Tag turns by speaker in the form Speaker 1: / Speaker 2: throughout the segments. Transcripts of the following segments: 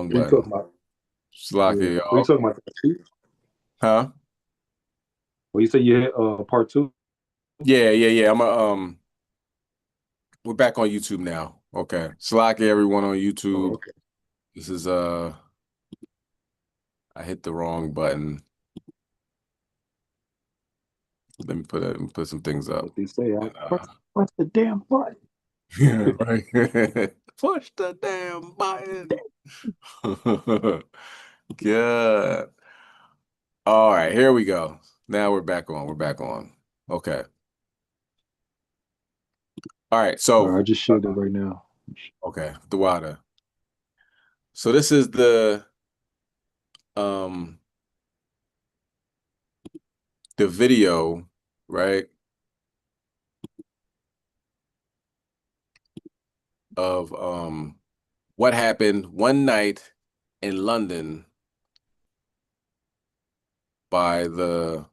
Speaker 1: Wrong
Speaker 2: What are you
Speaker 1: button.
Speaker 2: talking about? Yeah.
Speaker 1: Slocky,
Speaker 2: What are you
Speaker 1: y'all.
Speaker 2: talking about?
Speaker 1: Huh?
Speaker 2: Well, you said you hit part two?
Speaker 1: Yeah. We're back on YouTube now. Okay. Slocky, everyone on
Speaker 2: Oh,
Speaker 1: YouTube.
Speaker 2: okay.
Speaker 1: This is I hit the wrong button. Let me put some things up.
Speaker 2: What they say?
Speaker 1: And,
Speaker 2: Press the damn button.
Speaker 1: yeah, right. Push the damn button. Good. All right, here we go. Now we're back on. We're back on. Okay. All right.
Speaker 2: All
Speaker 1: So,
Speaker 2: right, I just shared it right now.
Speaker 1: okay, the water. So this is um the video, right, of what happened one night in London by the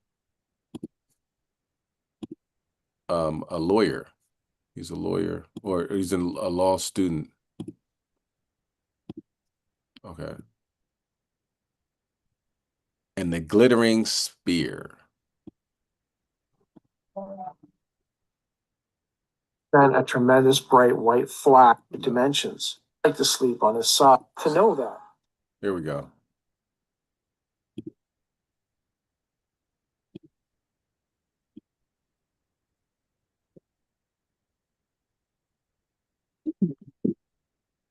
Speaker 1: a lawyer. He's a lawyer or he's a law student. Okay. And the glittering spear.
Speaker 3: Then a tremendous bright white flash with dimensions. Like to sleep on his side. To know that.
Speaker 1: Here we go.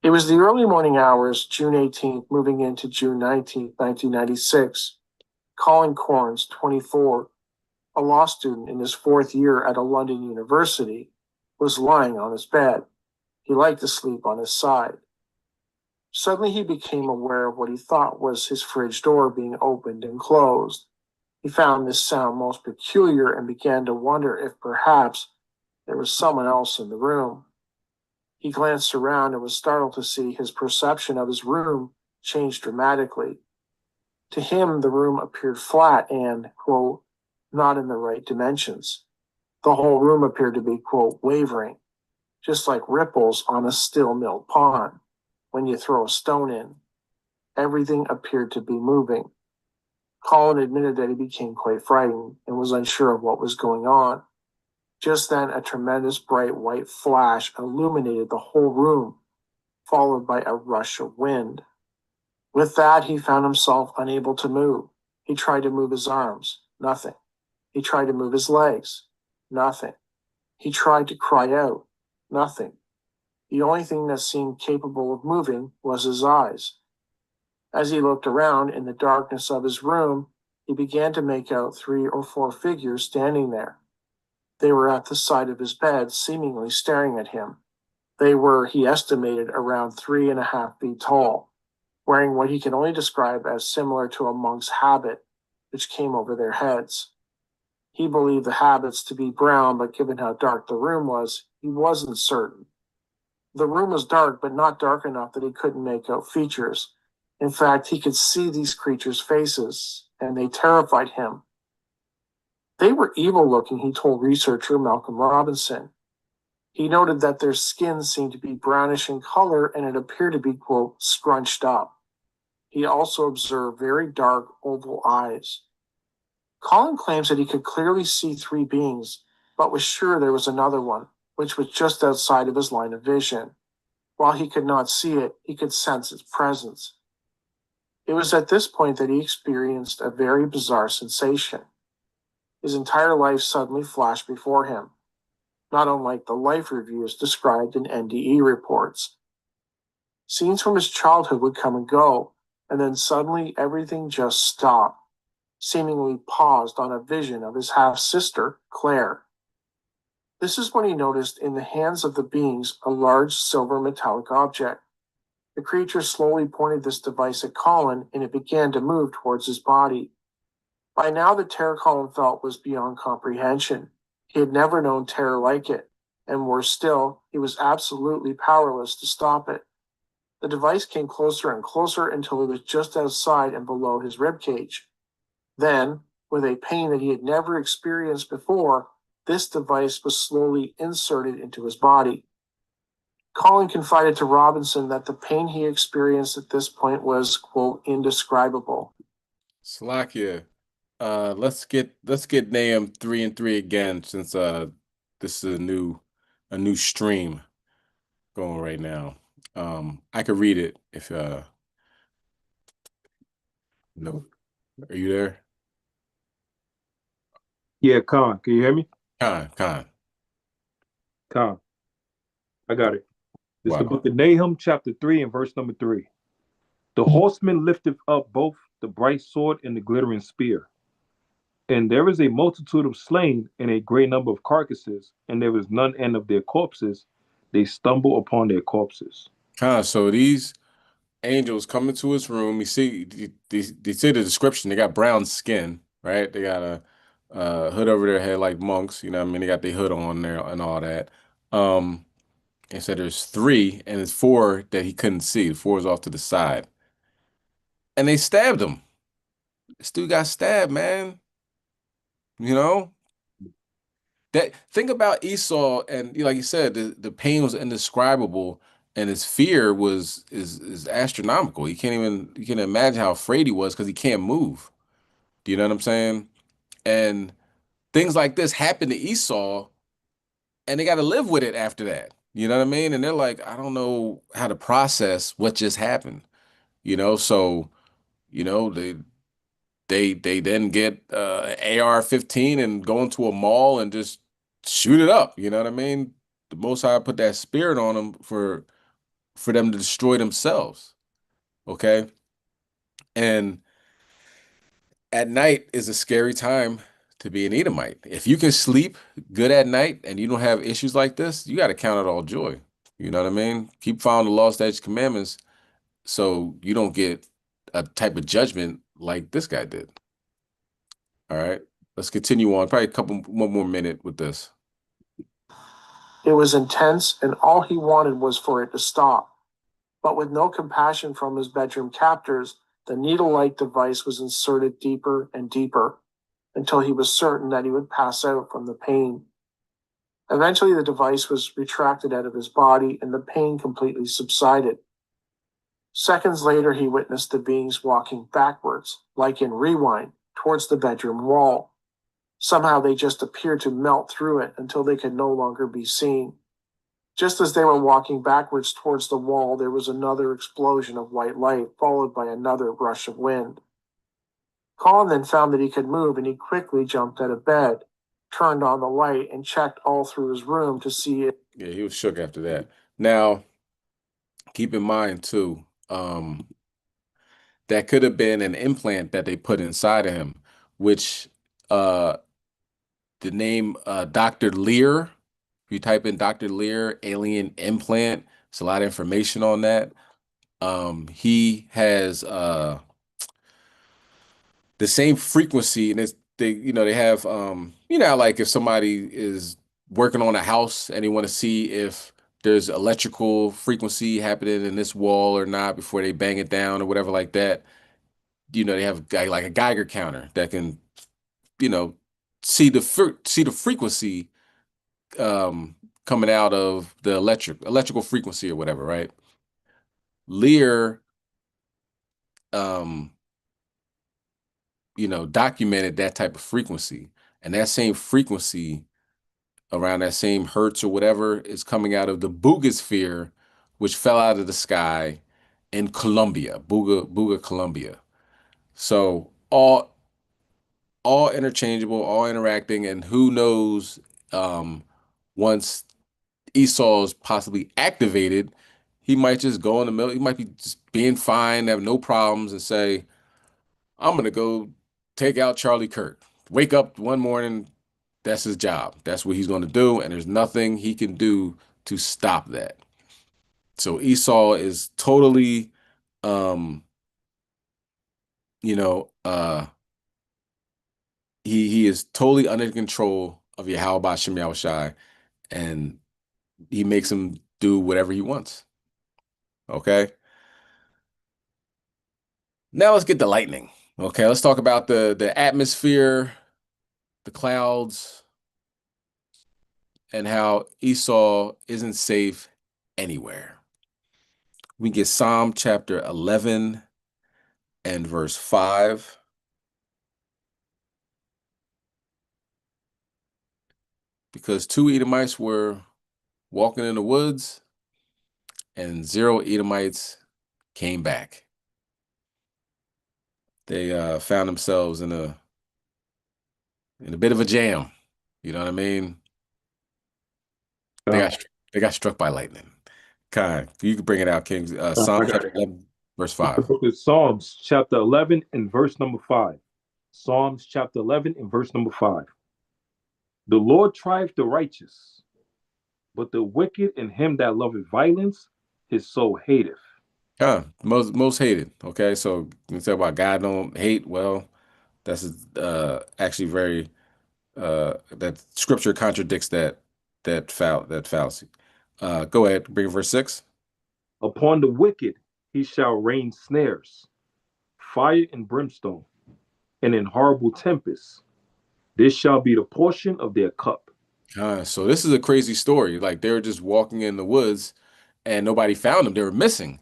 Speaker 3: It was the early morning hours, June 18th, moving into June 19th, 1996. Colin Corns, 24, a law student in his fourth year at a London university, was lying on his bed. He liked to sleep on his side. Suddenly he became aware of what he thought was his fridge door being opened and closed. He found this sound most peculiar and began to wonder if perhaps there was someone else in the room. He glanced around and was startled to see his perception of his room change dramatically. To him, the room appeared flat and, quote, not in the right dimensions. The whole room appeared to be, quote, wavering, just like ripples on a still milled pond when you throw a stone in. Everything appeared to be moving. Colin admitted that he became quite frightened and was unsure of what was going on. Just then, a tremendous bright white flash illuminated the whole room, followed by a rush of wind. With that, he found himself unable to move. He tried to move his arms, nothing. He tried to move his legs, nothing. He tried to cry out, nothing. The only thing that seemed capable of moving was his eyes. As he looked around in the darkness of his room, he began to make out 3 or 4 figures standing there. They were at the side of his bed, seemingly staring at him. They were, he estimated, around 3.5 feet tall, wearing what he can only describe as similar to a monk's habit, which came over their heads. He believed the habits to be brown, but given how dark the room was, he wasn't certain. The room was dark, but not dark enough that he couldn't make out features. In fact, he could see these creatures' faces, and they terrified him. They were evil looking, he told researcher Malcolm Robinson. He noted that their skin seemed to be brownish in color and it appeared to be, quote, scrunched up. He also observed very dark oval eyes. Colin claims that he could clearly see 3 beings, but was sure there was another one, which was just outside of his line of vision. While he could not see it, he could sense its presence. It was at this point that he experienced a very bizarre sensation. His entire life suddenly flashed before him, not unlike the life reviews described in NDE reports. Scenes from his childhood would come and go, and then suddenly everything just stopped, seemingly paused on a vision of his half-sister, Claire. This is when he noticed in the hands of the beings a large silver metallic object. The creature slowly pointed this device at Colin, and it began to move towards his body. By now, the terror Colin felt was beyond comprehension. He had never known terror like it, and worse still, he was absolutely powerless to stop it. The device came closer and closer until it was just outside and below his ribcage. Then, with a pain that he had never experienced before, this device was slowly inserted into his body. Colin confided to Robinson that the pain he experienced at this point was, quote, indescribable.
Speaker 1: Salakia, let's get Nahum 3 and 3 again, since this is a new stream going right now. I could read it if no. Are you there?
Speaker 2: Yeah, Khan, can you hear me?
Speaker 1: Khan.
Speaker 2: Khan, I got it. This is the
Speaker 1: Wow.
Speaker 2: book of Nahum, chapter 3, and verse number 3. The horseman lifted up both the bright sword and the glittering spear. And there is a multitude of slain and a great number of carcasses, and there is none end of their corpses. They stumble upon their corpses.
Speaker 1: So these angels come into his room. You see, they say the description. They got brown skin, right? They got a hood over their head like monks. You know what I mean? They got their hood on there and all that. And so there's 3, and there's 4 that he couldn't see. The 4 is off to the side. And they stabbed him. This dude got stabbed, man. You know? That think about Esau, and like you said, the pain was indescribable, and his fear is astronomical. You can imagine how afraid he was because he can't move. Do you know what I'm saying? And things like this happen to Esau, and they got to live with it after that. You know what I mean? And they're like, I don't know how to process what just happened. So they then get AR-15 and go into a mall and just shoot it up. You know what I mean? The Most High put that spirit on them for them to destroy themselves. Okay. And at night is a scary time to be an Edomite. If you can sleep good at night and you don't have issues like this, you got to count it all joy. You know what I mean? Keep following the law, statutes, commandments, so you don't get a type of judgment like this guy did. All right, let's continue on. Probably one more minute with this.
Speaker 3: It was intense, and all he wanted was for it to stop. But with no compassion from his bedroom captors, the needle-like device was inserted deeper and deeper until he was certain that he would pass out from the pain. Eventually, the device was retracted out of his body, and the pain completely subsided. Seconds later, he witnessed the beings walking backwards, like in Rewind, towards the bedroom wall. Somehow they just appeared to melt through it until they could no longer be seen. Just as they were walking backwards towards the wall, there was another explosion of white light, followed by another rush of wind. Colin then found that he could move, and he quickly jumped out of bed, turned on the light, and checked all through his room to see it.
Speaker 1: Yeah, he was shook after that. Now, keep in mind too, that could have been an implant that they put inside of him, which the name Dr. Lear, if you type in Dr. Lear alien implant, it's a lot of information on that. He has the same frequency, and they have like if somebody is working on a house and they want to see if there's electrical frequency happening in this wall or not before they bang it down or whatever like that. They have like a Geiger counter that can see the frequency coming out of the electrical frequency or whatever, right? Lear documented that type of frequency, and that same frequency around that same hertz or whatever is coming out of the Boogosphere, which fell out of the sky in Colombia, Buga, Colombia. So all interchangeable, all interacting, and who knows, once Esau's possibly activated, he might just go in the middle, he might be just being fine, have no problems, and say, I'm gonna go take out Charlie Kirk. Wake up one morning, that's his job. That's what he's gonna do, and there's nothing he can do to stop that. So Esau is totally he is totally under control of Yahweh Bashem Yahushai, and he makes him do whatever he wants. Okay. Now let's get the lightning. Okay, let's talk about the atmosphere, the clouds, and how Esau isn't safe anywhere. We get Psalm chapter 11 and verse 5. Because 2 Edomites were walking in the woods and 0 Edomites came back. They found themselves in a bit of a jam. You know what I mean? They got struck by lightning. Kai, you can bring it out, King. Psalm chapter 11, verse 5.
Speaker 2: Book of Psalms chapter 11 and verse number 5. Psalms chapter 11 and verse number 5. The Lord trieth the righteous, but the wicked and him that loveth violence, his soul hateth.
Speaker 1: Most hated. Okay, so you talk about God don't hate. Well, that's actually very that scripture contradicts that fallacy. Go ahead, bring verse 6.
Speaker 2: Upon the wicked he shall rain snares, fire and brimstone, and in horrible tempests. This shall be the portion of their cup.
Speaker 1: So this is a crazy story. Like they were just walking in the woods and nobody found them. They were missing.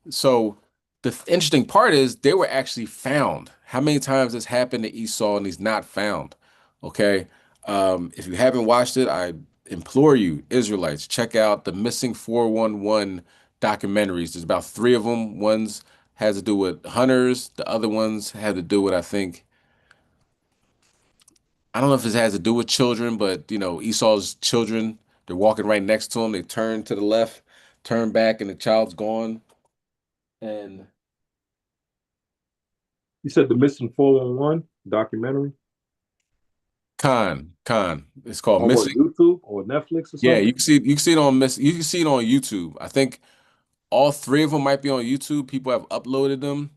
Speaker 1: So the interesting part is they were actually found. How many times has happened to Esau and he's not found? Okay. If you haven't watched it, I implore you, Israelites, check out the Missing 411 documentaries. There's about 3 of them. One's has to do with hunters. The other ones had to do with, I don't know if this has to do with children, but Esau's children, they're walking right next to him. They turn to the left, turn back, and the child's gone. And
Speaker 2: You said the Missing 411 documentary?
Speaker 1: Khan. It's called
Speaker 2: On what,
Speaker 1: Missing.
Speaker 2: YouTube or Netflix or something?
Speaker 1: Yeah, you can see it on you can see it on YouTube. I think all 3 of them might be on YouTube. People have uploaded them.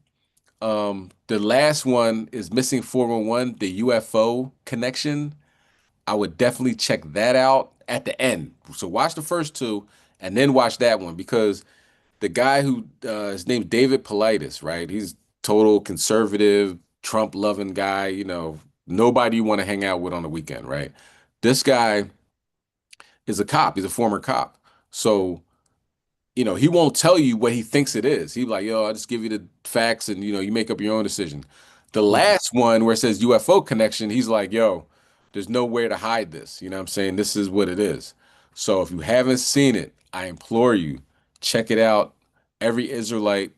Speaker 1: The last one is Missing 411, the UFO connection. I would definitely check that out at the end. So watch the first 2 and then watch that one because the guy who his name's David Paulides, right? He's total conservative, Trump loving guy, nobody you want to hang out with on the weekend, right? This guy is a cop. He's a former cop. So, he won't tell you what he thinks it is. He's like, yo, I'll just give you the facts and, you make up your own decision. The last one where it says UFO connection, he's like, yo, there's nowhere to hide this. You know what I'm saying? This is what it is. So if you haven't seen it, I implore you, check it out. Every Israelite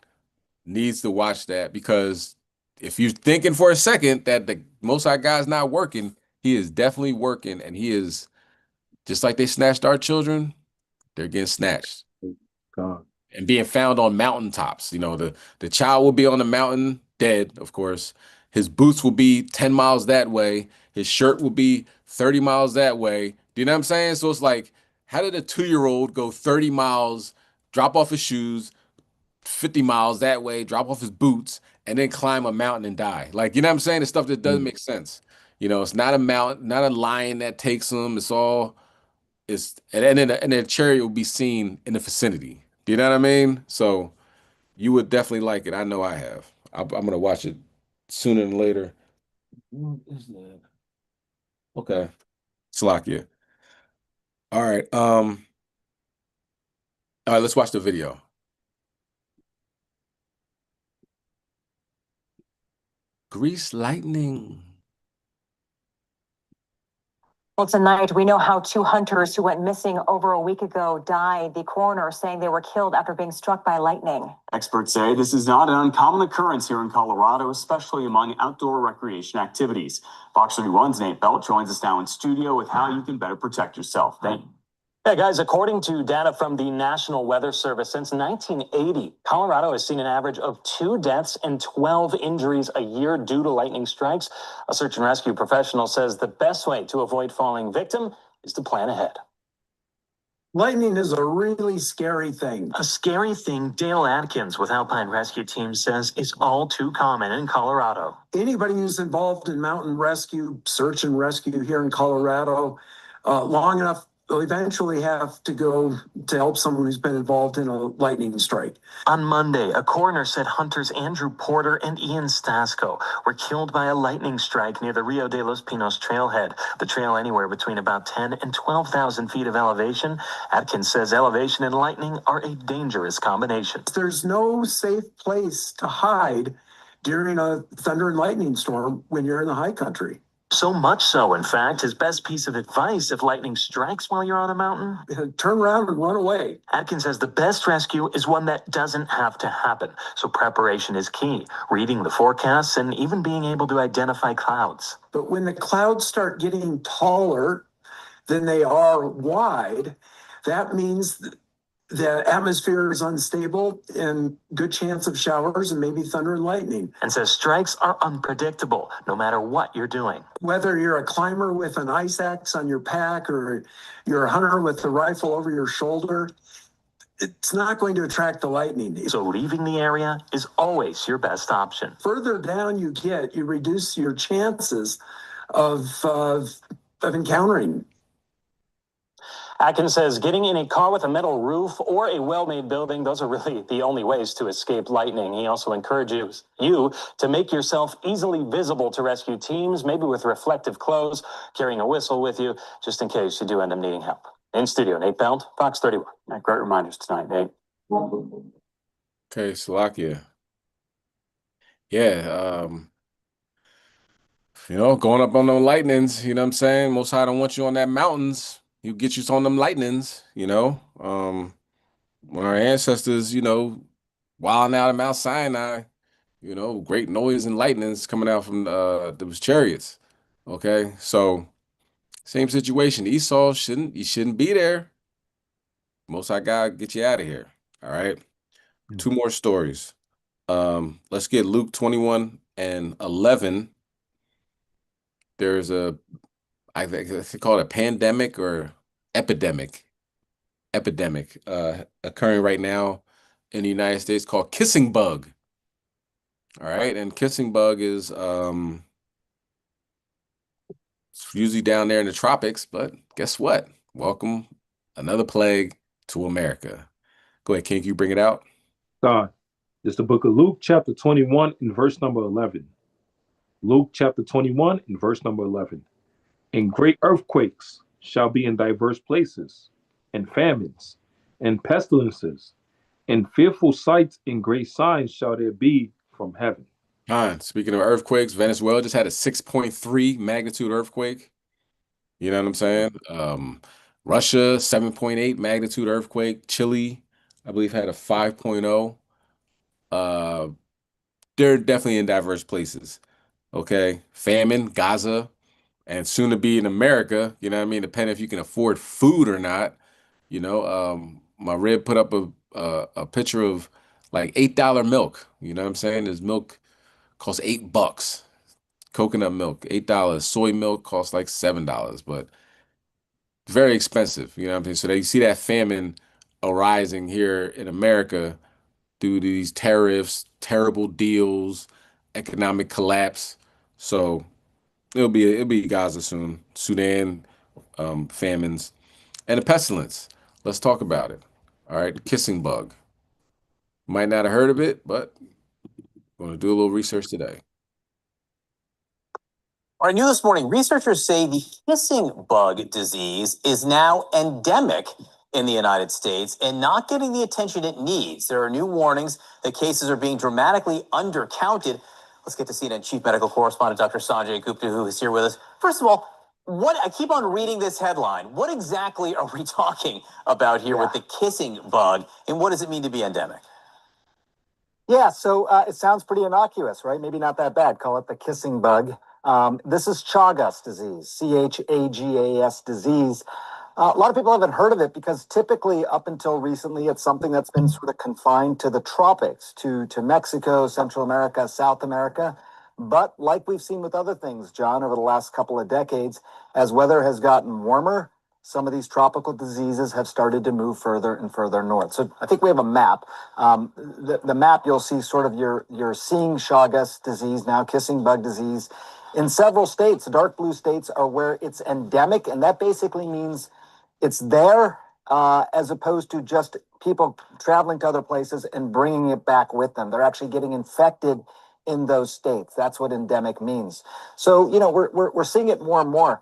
Speaker 1: needs to watch that because if you're thinking for a second that the Most High God's not working, he is definitely working, and he is just like they snatched our children, they're getting snatched
Speaker 2: God.
Speaker 1: and being found on mountaintops. The child will be on the mountain dead, of course. His boots will be 10 miles that way. His shirt will be 30 miles that way. Do you know what I'm saying? So it's like, how did a 2-year-old go 30 miles, drop off his shoes, 50 miles that way, drop off his boots, and then climb a mountain and die? Like, you know what I'm saying? It's stuff that doesn't make sense. It's not a mountain, not a lion that takes him. And then a chariot will be seen in the vicinity. Do you know what I mean? So you would definitely like it. I know I have. I'm gonna watch it sooner than later. What is that? Okay. Salakia. All right. All right, let's watch the video. Grease lightning.
Speaker 4: Well, tonight we know how 2 hunters who went missing over a week ago died. The coroner saying they were killed after being struck by lightning.
Speaker 5: Experts say this is not an uncommon occurrence here in Colorado, especially among outdoor recreation activities. Fox 31's Nate Belt joins us now in studio with how you can better protect yourself. Nate.
Speaker 6: Yeah, guys, according to data from the National Weather Service, since 1980, Colorado has seen an average of 2 deaths and 12 injuries a year due to lightning strikes. A search and rescue professional says the best way to avoid falling victim is to plan ahead.
Speaker 7: Lightning is a really scary thing.
Speaker 6: A scary thing Dale Atkins with Alpine Rescue Team says is all too common in Colorado.
Speaker 7: Anybody who's involved in mountain rescue, search and rescue here in Colorado, long enough they'll eventually have to go to help someone who's been involved in a lightning strike.
Speaker 6: On Monday, a coroner said hunters Andrew Porter and Ian Stasko were killed by a lightning strike near the Rio de los Pinos trailhead. The trail anywhere between about 10 and 12,000 feet of elevation. Atkins says elevation and lightning are a dangerous combination.
Speaker 7: There's no safe place to hide during a thunder and lightning storm when you're in the high country.
Speaker 6: So much so, in fact, his best piece of advice if lightning strikes while you're on a mountain?
Speaker 7: Turn around and run away.
Speaker 6: Atkins says the best rescue is one that doesn't have to happen. So preparation is key. Reading the forecasts and even being able to identify clouds.
Speaker 7: But when the clouds start getting taller than they are wide, that means the atmosphere is unstable and good chance of showers and maybe thunder and lightning.
Speaker 6: And says strikes are unpredictable no matter what you're doing.
Speaker 7: Whether you're a climber with an ice axe on your pack or you're a hunter with a rifle over your shoulder, it's not going to attract the lightning.
Speaker 6: So leaving the area is always your best option.
Speaker 7: Further down you get, you reduce your chances of encountering.
Speaker 6: Atkins says getting in a car with a metal roof or a well-made building, those are really the only ways to escape lightning. He also encourages you to make yourself easily visible to rescue teams, maybe with reflective clothes, carrying a whistle with you, just in case you do end up needing help. In studio, Nate Belt, Fox 31. Great reminders tonight, Nate.
Speaker 1: Okay, Slovakia. Yeah, going up on them lightnings, you know what I'm saying? Most High don't want you on that mountains. He'll get you on them lightnings, when our ancestors, wilding out of Mount Sinai, great noise and lightnings coming out from those chariots. Okay, so same situation. Esau shouldn't be there. Most High God get you out of here. All right. Two more stories. Let's get Luke 21:11. There's I think they call it a pandemic or epidemic occurring right now in the United States called kissing bug. All right, and kissing bug is it's usually down there in the tropics, but guess what? Welcome another plague to America. Go ahead, King, you bring it out.
Speaker 2: God, it's the book of Luke, chapter 21, and verse number 11. Luke, chapter 21, and verse number 11. And great earthquakes shall be in diverse places, and famines, and pestilences, and fearful sights and great signs shall there be from heaven.
Speaker 1: Speaking of earthquakes, Venezuela just had a 6.3 magnitude earthquake. You know what I'm saying? Russia, 7.8 magnitude earthquake. Chile, I believe, had a 5.0. They're definitely in diverse places. Okay. Famine, Gaza, and soon to be in America, you know what I mean? Depending if you can afford food or not. My rib put up a picture of like $8 milk. You know what I'm saying? This milk costs $8. Coconut milk, $8. Soy milk costs like $7, but very expensive. You know what I'm saying? So you see that famine arising here in America due to these tariffs, terrible deals, economic collapse. So it'll be Gaza soon, Sudan, famines, and a pestilence. Let's talk about it. All right, the kissing bug. Might not have heard of it, but I'm going to do a little research today.
Speaker 8: All right, new this morning, researchers say the kissing bug disease is now endemic in the United States and not getting the attention it needs. There are new warnings that cases are being dramatically undercounted. Let's get to CNN Chief Medical Correspondent Dr. Sanjay Gupta, who is here with us. First of all, I keep on reading this headline. What exactly are we talking about here with the kissing bug, and what does it mean to be endemic?
Speaker 9: Yeah, so it sounds pretty innocuous, right? Maybe not that bad. Call it the kissing bug. This is Chagas disease, Chagas disease. A lot of people haven't heard of it because typically up until recently, it's something that's been sort of confined to the tropics, to Mexico, Central America, South America. But like we've seen with other things, John, over the last couple of decades, as weather has gotten warmer, some of these tropical diseases have started to move further and further north. So I think we have a map. The map, you'll see sort of you're seeing Chagas disease now, kissing bug disease. In several states, the dark blue states are where it's endemic, and that basically means it's there, as opposed to just people traveling to other places and bringing it back with them. They're actually getting infected in those states. That's what endemic means. So, you know, we're seeing it more and more.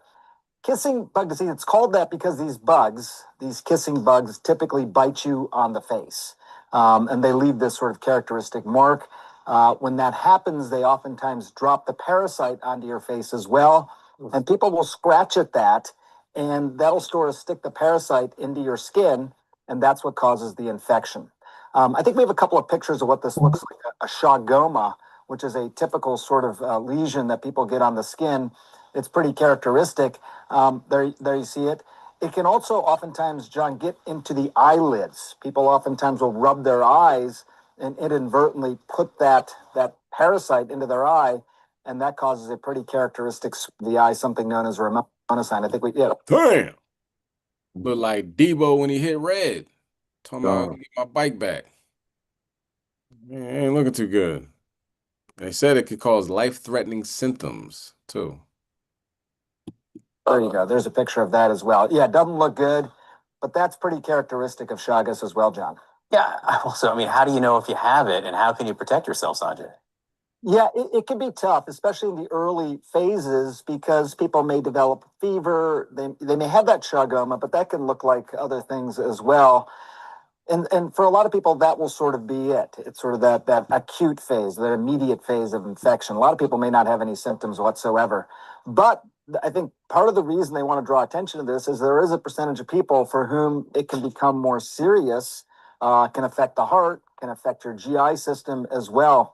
Speaker 9: Kissing bug disease, it's called that because these bugs, these kissing bugs, typically bite you on the face. And they leave this sort of characteristic mark. When that happens, they oftentimes drop the parasite onto your face as well. And people will scratch at that, and that'll stick the parasite into your skin, and that's what causes the infection. I think we have a couple of pictures of what this looks like, a shagoma, which is a typical sort of lesion that people get on the skin. It's pretty characteristic. There you see it. It can also oftentimes, John, get into the eyelids. People oftentimes will rub their eyes and inadvertently put that parasite into their eye, and that causes a pretty characteristic of the eye, something known as Ramona sign. I think
Speaker 1: Damn. Look like Debo when he hit red. Talking about get my bike back. Man, ain't looking too good. They said it could cause life-threatening symptoms too.
Speaker 9: There you go. There's a picture of that as well. Yeah, it doesn't look good, but that's pretty characteristic of Chagas as well, John.
Speaker 8: Yeah. Also, I mean, how do you know if you have it, and how can you protect yourself, Sanjay?
Speaker 9: Yeah, it can be tough, especially in the early phases, because people may develop fever. They may have that shagoma, but that can look like other things as well. And for a lot of people, that will sort of be it. It's sort of that acute phase, that immediate phase of infection. A lot of people may not have any symptoms whatsoever. But I think part of the reason they want to draw attention to this is there is a percentage of people for whom it can become more serious, can affect the heart, can affect your GI system as well.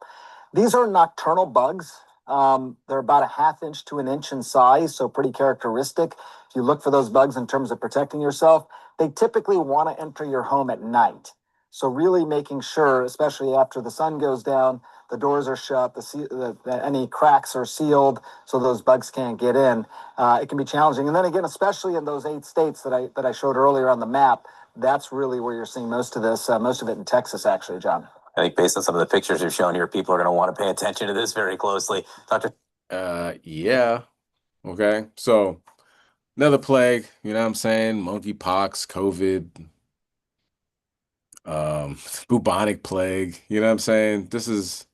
Speaker 9: These are nocturnal bugs. They're about a ½ inch to an inch in size, so pretty characteristic. If you look for those bugs in terms of protecting yourself, they typically want to enter your home at night. So really making sure, especially after the sun goes down, the doors are shut, any cracks are sealed, so those bugs can't get in. It can be challenging. And then again, especially in those 8 states that I showed earlier on the map, that's really where you're seeing most of this, most of it in Texas, actually, John.
Speaker 8: I think based on some of the pictures you've shown here, people are going to want to pay attention to this very closely. Dr.
Speaker 1: Yeah. Okay. So another plague, you know what I'm saying? Monkeypox, COVID, bubonic plague, you know what I'm saying? This is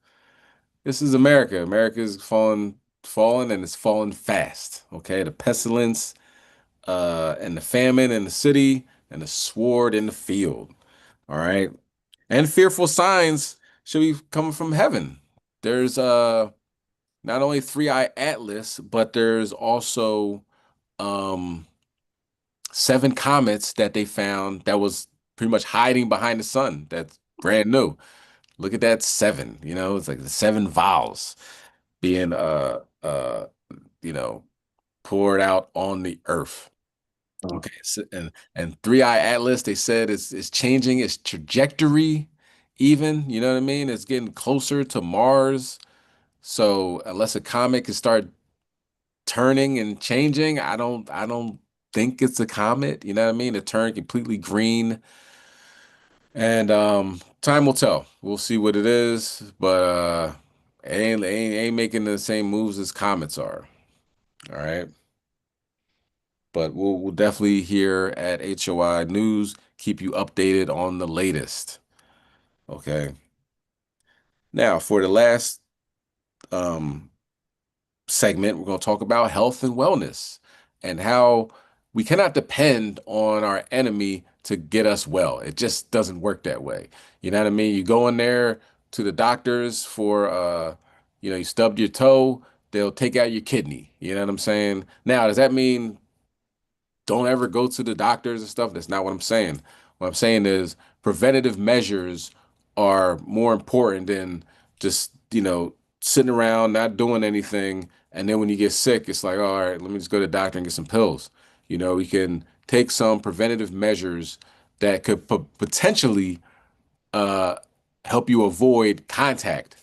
Speaker 1: America. America's fallen and it's fallen fast. Okay. The pestilence, and the famine in the city and the sword in the field. All right. And fearful signs should be coming from heaven. There's not only Three-Eye Atlas, but there's also 7 comets that they found that was pretty much hiding behind the sun. That's brand new. Look at that 7, you know, it's like the 7 vials being you know, poured out on the earth. Okay, so, and Three-Eye Atlas, they said it's changing its trajectory, even, you know what I mean? It's getting closer to Mars. So unless a comet can start turning and changing, I don't think it's a comet, you know what I mean? To turn completely green. And time will tell. We'll see what it is, but ain't making the same moves as comets are. All right. But we'll definitely here at HOI News keep you updated on the latest. Okay. Now, for the last segment, we're going to talk about health and wellness and how we cannot depend on our enemy to get us well. It just doesn't work that way. You know what I mean? You go in there to the doctors for, you know, you stubbed your toe, they'll take out your kidney. You know what I'm saying? Now, does that mean don't ever go to the doctors and stuff? That's not what I'm saying. What I'm saying is preventative measures are more important than just, you know, sitting around, not doing anything. And then when you get sick, it's like, all right, let me just go to the doctor and get some pills. You know, we can take some preventative measures that could potentially help you avoid contact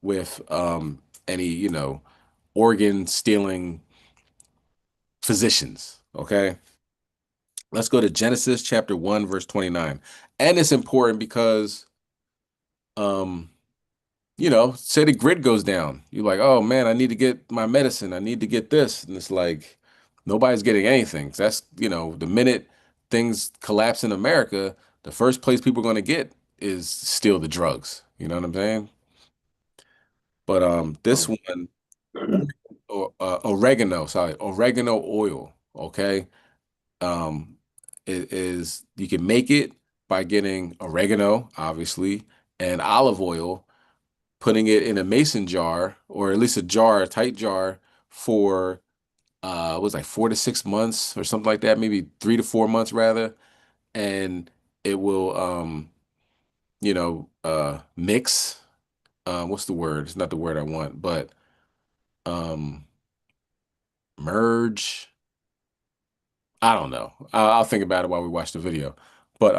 Speaker 1: with any, you know, organ stealing physicians. Okay. Let's go to Genesis chapter 1, verse 29. And it's important because, you know, say the grid goes down. You're like, oh man, I need to get my medicine. I need to get this. And it's like, nobody's getting anything. That's, you know, the minute things collapse in America, the first place people are going to get is still the drugs. You know what I'm saying? But this one, oregano, sorry, oregano oil. Okay, it is you can make it by getting oregano, obviously, and olive oil, putting it in a mason jar or at least a jar, a tight jar for it was like 4 to 6 months or something like that, maybe 3 to 4 months rather, and it will mix. What's the word? It's not the word I want, but um merge. I don't know. I'll think about it while we watch the video. But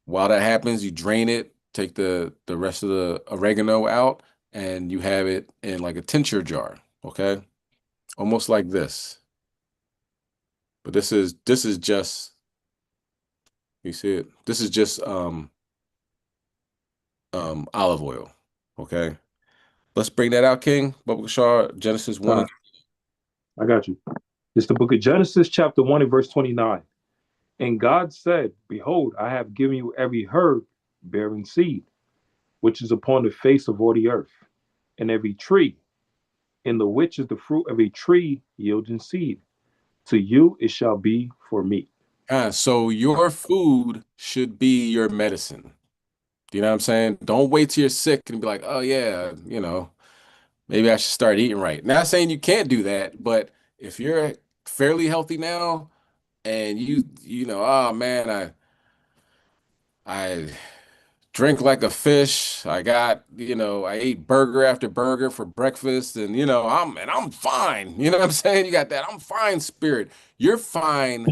Speaker 1: while that happens, you drain it, take the rest of the oregano out, and you have it in like a tincture jar, okay? Almost like this. But this is just you see it. This is just olive oil, okay? Let's bring that out, King. Baba Kishar, Genesis 1 and
Speaker 2: I got you. It's the book of Genesis, chapter 1 and verse 29. And God said, Behold, I have given you every herb bearing seed, which is upon the face of all the earth, and every tree, in the which is the fruit of a tree yielding seed. To you it shall be for meat.
Speaker 1: So your food should be your medicine. Do you know what I'm saying? Don't wait till you're sick and be like, oh yeah, maybe I should start eating right. Not saying you can't do that, but if you're fairly healthy now and oh man, I drink like a fish. I ate burger after burger for breakfast and I'm fine. You know what I'm saying? You got that I'm fine spirit. You're fine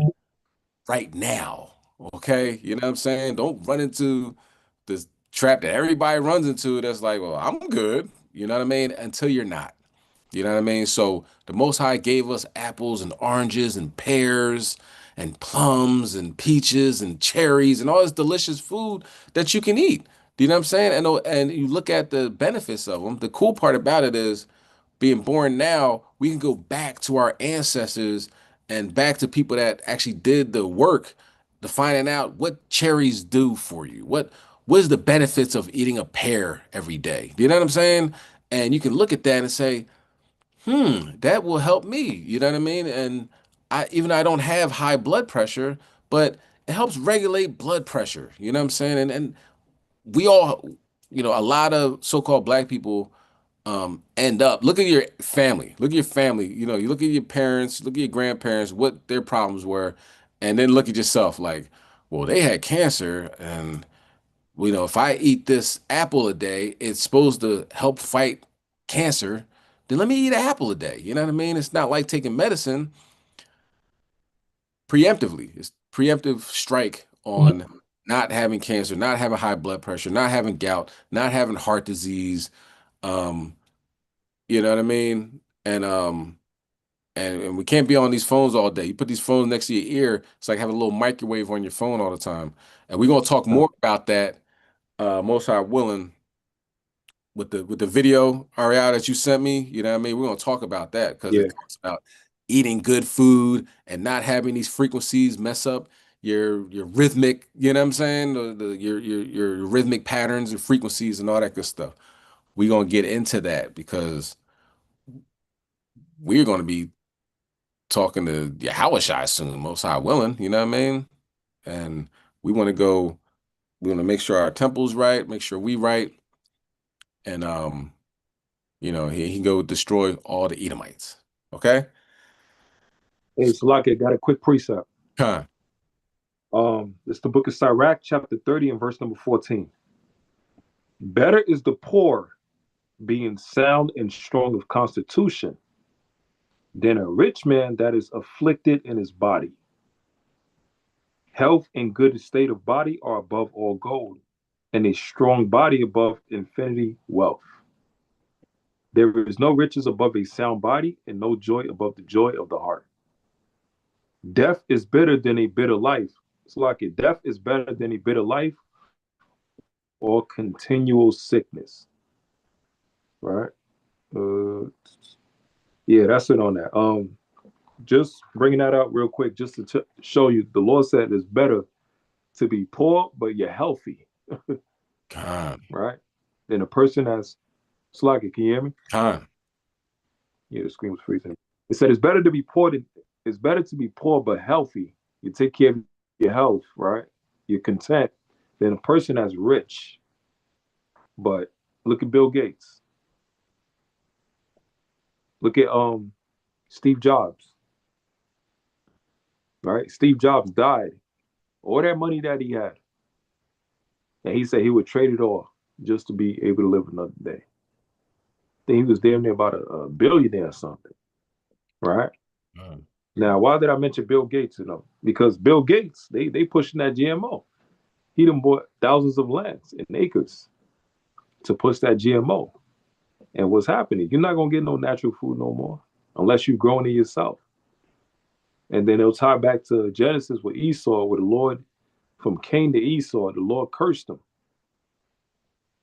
Speaker 1: right now. Okay? You know what I'm saying? Don't run into this trap that everybody runs into that's like, well, I'm good. You know what I mean? Until you're not. You know what I mean? So the Most High gave us apples and oranges and pears and plums and peaches and cherries and all this delicious food that you can eat. Do you know what I'm saying? And you look at the benefits of them. The cool part about it is being born now, we can go back to our ancestors and back to people that actually did the work to finding out what cherries do for you. What is the benefits of eating a pear every day? Do you know what I'm saying? And you can look at that and say, that will help me. You know what I mean? And even though I don't have high blood pressure, but it helps regulate blood pressure. You know what I'm saying? And we all, a lot of so-called black people end up, look at your family. Look at your family. You look at your parents, look at your grandparents, what their problems were, and then look at yourself like, well, they had cancer and if I eat this apple a day, it's supposed to help fight cancer. Then let me eat an apple a day. You know what I mean? It's not like taking medicine preemptively. It's preemptive strike on not having cancer, not having high blood pressure, not having gout, not having heart disease. Um, you know what I mean? And we can't be on these phones all day. You put these phones next to your ear, it's like having a little microwave on your phone all the time. And we're gonna talk more about that, most high willing, with the video, Ariel, that you sent me. You know what I mean? We're gonna talk about that because
Speaker 2: Yeah.
Speaker 1: it talks about eating good food and not having these frequencies mess up your rhythmic, you know what I'm saying? Your rhythmic patterns and frequencies and all that good stuff. We're gonna get into that because we're gonna be talking to Yahushua soon, most high willing, you know what I mean? And we want to make sure our temple's right, make sure we right, and he can go destroy all the Edomites. Okay?
Speaker 2: Hey, Salaki, got a quick precept.
Speaker 1: Huh.
Speaker 2: It's the book of Sirach, chapter 30 and verse number 14. Better is the poor being sound and strong of constitution than a rich man that is afflicted in his body. Health and good estate of body are above all gold, and a strong body above infinity wealth. There is no riches above a sound body, and no joy above the joy of the heart. Death is better than a bitter life. It's like it. Death is better than a bitter life or continual sickness. Right? Yeah, that's it on that. just bringing that out real quick, just to show you, the Lord said it's better to be poor, but you're healthy,
Speaker 1: God,
Speaker 2: right? Than a person that's sluggy. Can you hear me?
Speaker 1: God.
Speaker 2: Yeah, the screen was freezing. It said it's better to be poor but healthy. You take care of your health, right? You're content than a person that's rich. But look at Bill Gates. Look at Steve Jobs. Right? Steve Jobs died. All that money that he had. And he said he would trade it all just to be able to live another day. Then he was damn near about a billionaire or something. Right?
Speaker 1: Mm.
Speaker 2: Now, why did I mention Bill Gates? Because Bill Gates, they pushing that GMO. He done bought thousands of lands and acres to push that GMO. And what's happening? You're not gonna get no natural food no more unless you've grown it yourself. And then it'll tie back to Genesis with Esau, where the Lord, from Cain to Esau, the Lord cursed them.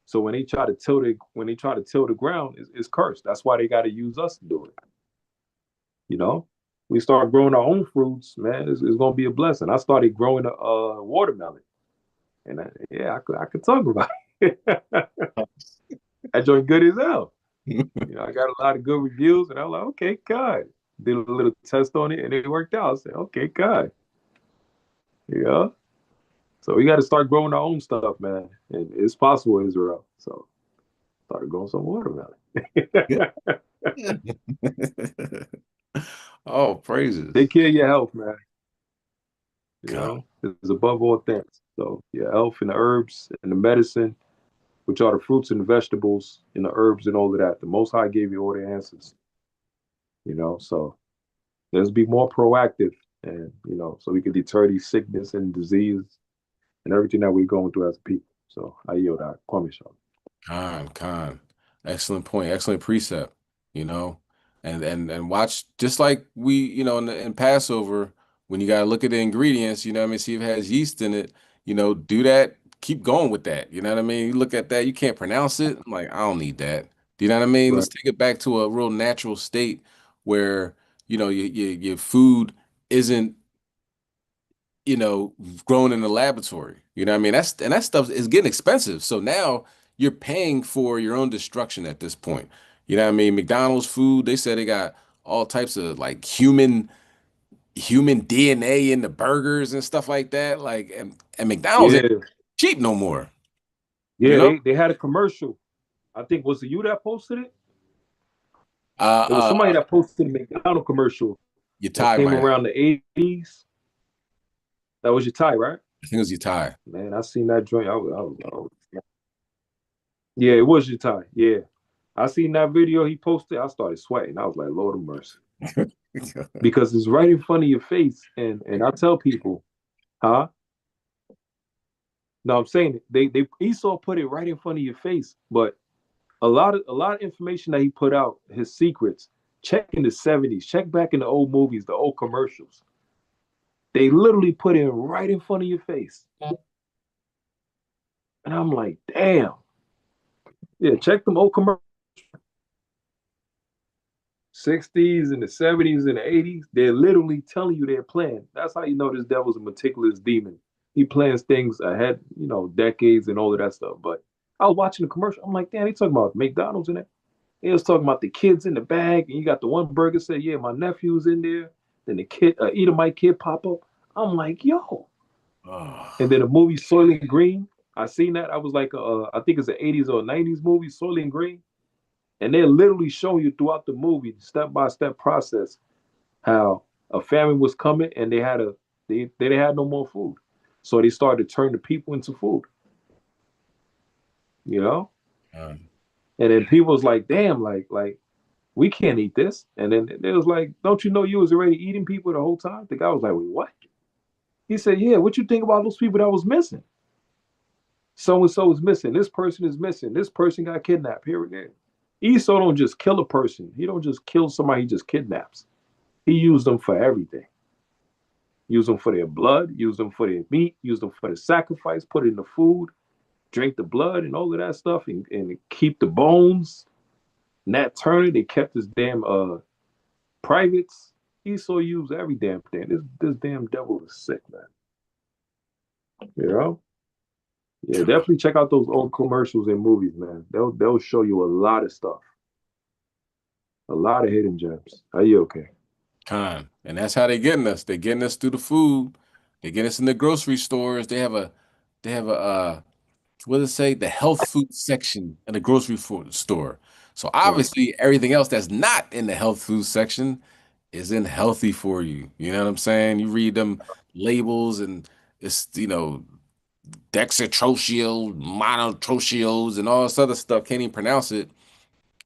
Speaker 2: So when they try to till the ground, it's cursed. That's why they got to use us to do it. You know, we start growing our own fruits, man. It's gonna be a blessing. I started growing a watermelon, and I could talk about it. That joint good as hell. I got a lot of good reviews, and I'm like, okay, God. Did a little test on it, and it worked out. I said, okay, God. Yeah. So we got to start growing our own stuff, man. And it's possible, Israel. So started growing some watermelon.
Speaker 1: Oh, praises.
Speaker 2: Take care of your health, man.
Speaker 1: God.
Speaker 2: It's above all things. So your health and the herbs and the medicine, which are the fruits and the vegetables and the herbs and all of that. The Most High gave you all the answers. So let's be more proactive, and so we can deter these sickness and disease and everything that we're going through as a people. So I yield that.
Speaker 1: Khan. Excellent point. Excellent precept. And watch, just like we, in Passover, when you gotta look at the ingredients, see if it has yeast in it, do that. Keep going with that. You know what I mean? You look at that, you can't pronounce it. I'm like, I don't need that. Do you know what I mean?
Speaker 2: Right.
Speaker 1: Let's take it back to a real natural state where, your food isn't, grown in the laboratory. You know what I mean? That stuff is getting expensive. So now you're paying for your own destruction at this point. You know what I mean? McDonald's food, they said they got all types of like human DNA in the burgers and stuff like that. Like, and McDonald's
Speaker 2: Yeah.
Speaker 1: ain't cheap no more.
Speaker 2: Yeah, they had a commercial. I think, was it you that posted it? It was somebody that posted a McDonald's commercial.
Speaker 1: Your
Speaker 2: that
Speaker 1: tie
Speaker 2: came
Speaker 1: might have.
Speaker 2: around the 80s. That was your tie, right?
Speaker 1: I think it was your tie.
Speaker 2: Man, I seen that joint. Yeah, it was your tie. Yeah. I seen that video he posted. I started sweating. I was like, Lord of mercy. Because it's right in front of your face. And I tell people, huh? No, I'm saying they Esau put it right in front of your face. But a lot of information that he put out, his secrets, check in the 70s, check back in the old movies, the old commercials. They literally put it right in front of your face. And I'm like, damn. Yeah, check them old commercials. 60s and the 70s and the 80s, they're literally telling you their plan. That's how you know this devil's a meticulous demon. He plans things ahead, decades and all of that stuff. But I was watching the commercial. I'm like, damn, they talking about McDonald's in there. They was talking about the kids in the bag. And you got the one burger said, yeah, my nephew's in there. Then the kid, Edomite kid pop up. I'm like, yo. And then the movie Soylent Green, I seen that. I was like, I think it's an 80s or 90s movie, Soylent Green. And they're literally showing you throughout the movie, step-by-step process, how a famine was coming and they had no more food. So they started to turn the people into food. And then people was like, damn, like we can't eat this. And then they was like, don't you know you was already eating people the whole time? The guy was like, wait, what? He said, yeah, what you think about those people that was missing? So-and-so is missing. This person is missing. This person got kidnapped here and there. Esau don't just kill a person. He don't just kill somebody, he just kidnaps. He used them for everything. Use them for their blood, use them for their meat, use them for the sacrifice, put it in the food, drink the blood and all of that stuff, and keep the bones. Nat Turner, they kept his damn privates. ESO use every damn thing. This damn devil is sick, man. You know? Yeah, definitely check out those old commercials and movies, man. They'll show you a lot of stuff. A lot of hidden gems. Are you okay?
Speaker 1: And that's how they're getting us. They're getting us through the food. They get us in the grocery stores. They have a what does it say? The health food section in the grocery store. So obviously everything else that's not in the health food section isn't healthy for you. You know what I'm saying? You read them labels and it's, dexatroshiel, monotrocios, and all this other stuff. Can't even pronounce it.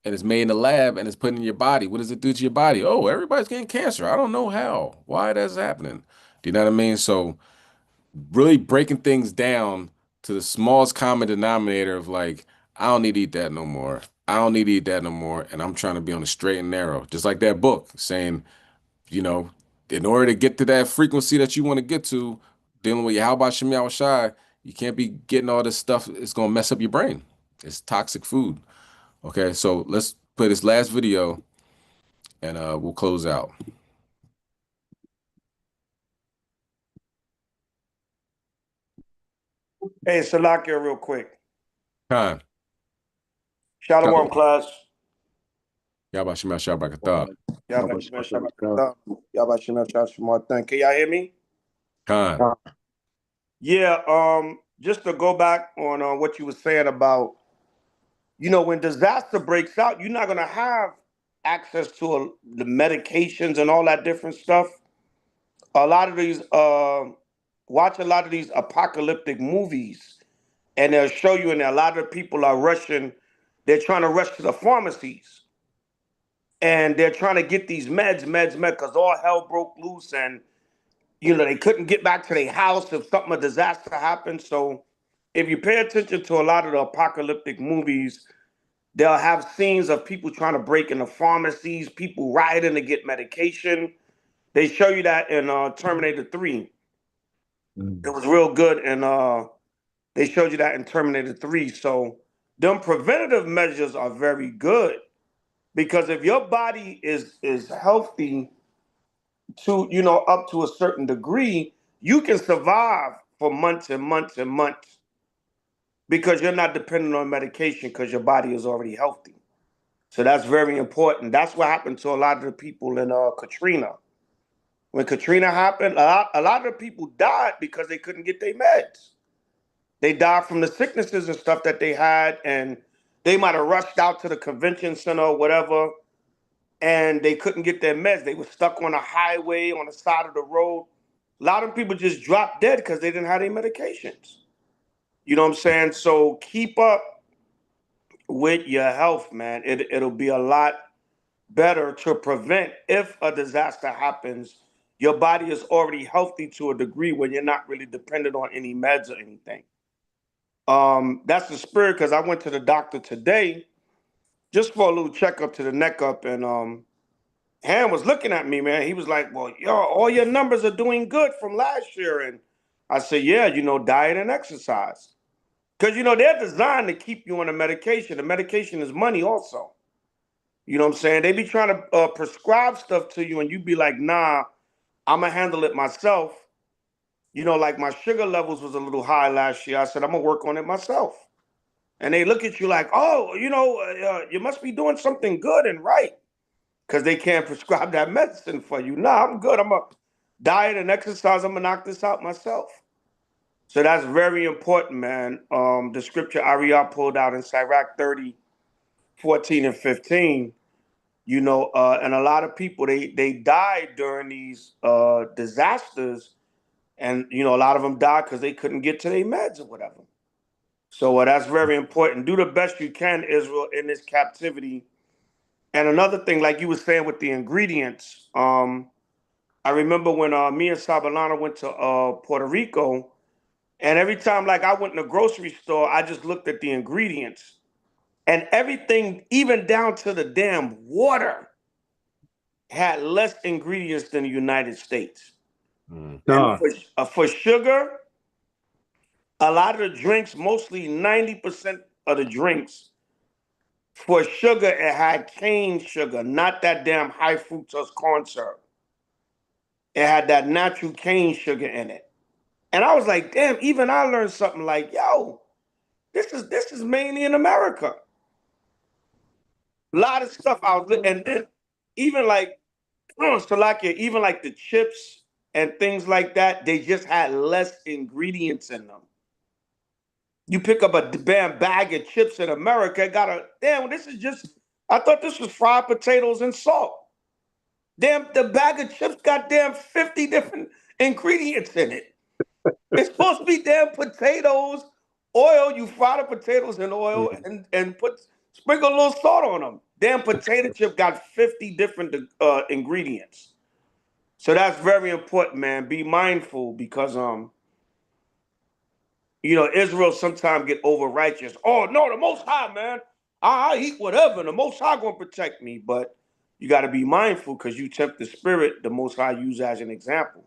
Speaker 1: And it's made in the lab and it's put in your body. What does it do to your body? Oh, everybody's getting cancer. I don't know how. Why that's happening. Do you know what I mean? So really breaking things down to the smallest common denominator of like, I don't need to eat that no more. I don't need to eat that no more. And I'm trying to be on the straight and narrow. Just like that book saying, in order to get to that frequency that you want to get to, dealing with your how about Shemi Awashai, you can't be getting all this stuff. It's going to mess up your brain. It's toxic food. Okay, so let's play this last video and we'll close out.
Speaker 10: Hey, Salakia, real quick.
Speaker 1: Khan.
Speaker 10: Shalom, class.
Speaker 1: Yabba Shema Shabbat.
Speaker 10: Yabba Shema Shabbat. Can y'all hear me?
Speaker 1: Khan.
Speaker 10: Yeah, just to go back on what you were saying about, when disaster breaks out, you're not going to have access to the medications and all that different stuff. A lot of these, watch a lot of these apocalyptic movies, and they'll show you, and a lot of people are rushing, they're trying to rush to the pharmacies. And they're trying to get these meds, because all hell broke loose, and they couldn't get back to their house if a disaster happened. So if you pay attention to a lot of the apocalyptic movies, they'll have scenes of people trying to break into pharmacies, people rioting to get medication. They show you that in Terminator 3. It was real good, and they showed you that in Terminator 3. So them preventative measures are very good, because if your body is healthy to, up to a certain degree, you can survive for months and months and months, because you're not dependent on medication, because your body is already healthy. So that's very important. That's what happened to a lot of the people in Katrina. When Katrina happened, a lot of the people died because they couldn't get their meds. They died from the sicknesses and stuff that they had, and they might have rushed out to the convention center or whatever, and they couldn't get their meds. They were stuck on a highway, on the side of the road. A lot of people just dropped dead because they didn't have any medications. You know what I'm saying? So keep up with your health, man. It'll be a lot better to prevent if a disaster happens. Your body is already healthy to a degree where you're not really dependent on any meds or anything. That's the spirit, because I went to the doctor today just for a little checkup to the neck up, and Han was looking at me, man. He was like, well, all your numbers are doing good from last year. And I said, yeah, diet and exercise. Because, they're designed to keep you on a medication. The medication is money also. You know what I'm saying? They be trying to prescribe stuff to you, and you be like, nah, I'm going to handle it myself. Like my sugar levels was a little high last year. I said, I'm going to work on it myself. And they look at you like, oh, you must be doing something good and right, because they can't prescribe that medicine for you. Nah, I'm good. I'm a diet and exercise. I'm going to knock this out myself. So that's very important, man. The scripture Ariel pulled out in Sirach 30, 14 and 15, and a lot of people, they died during these disasters. And, a lot of them died because they couldn't get to their meds or whatever. So that's very important. Do the best you can, Israel, in this captivity. And another thing, like you were saying with the ingredients, I remember when me and Sabalana went to Puerto Rico, and every time like I went in the grocery store, I just looked at the ingredients. And everything, even down to the damn water, had less ingredients than the United States. And for sugar, a lot of the drinks, mostly 90% of the drinks, for sugar, it had cane sugar, not that damn high fructose corn syrup. It had that natural cane sugar in it. And I was like, damn, even I learned something like, yo, this is mainly in America. A lot of stuff and then even like Slovakia, even like the chips and things like that, they just had less ingredients in them. You pick up a damn bag of chips in America, this is just, I thought this was fried potatoes and salt. Damn, the bag of chips got damn 50 different ingredients in it. It's supposed to be damn potatoes, oil. You fry the potatoes in oil and sprinkle a little salt on them. Damn potato chip got 50 different ingredients. So that's very important, man. Be mindful because Israel sometimes get over righteous. Oh no, the Most High, man. I eat whatever. The Most High gonna protect me, but you got to be mindful because you tempt the spirit. The Most High use as an example.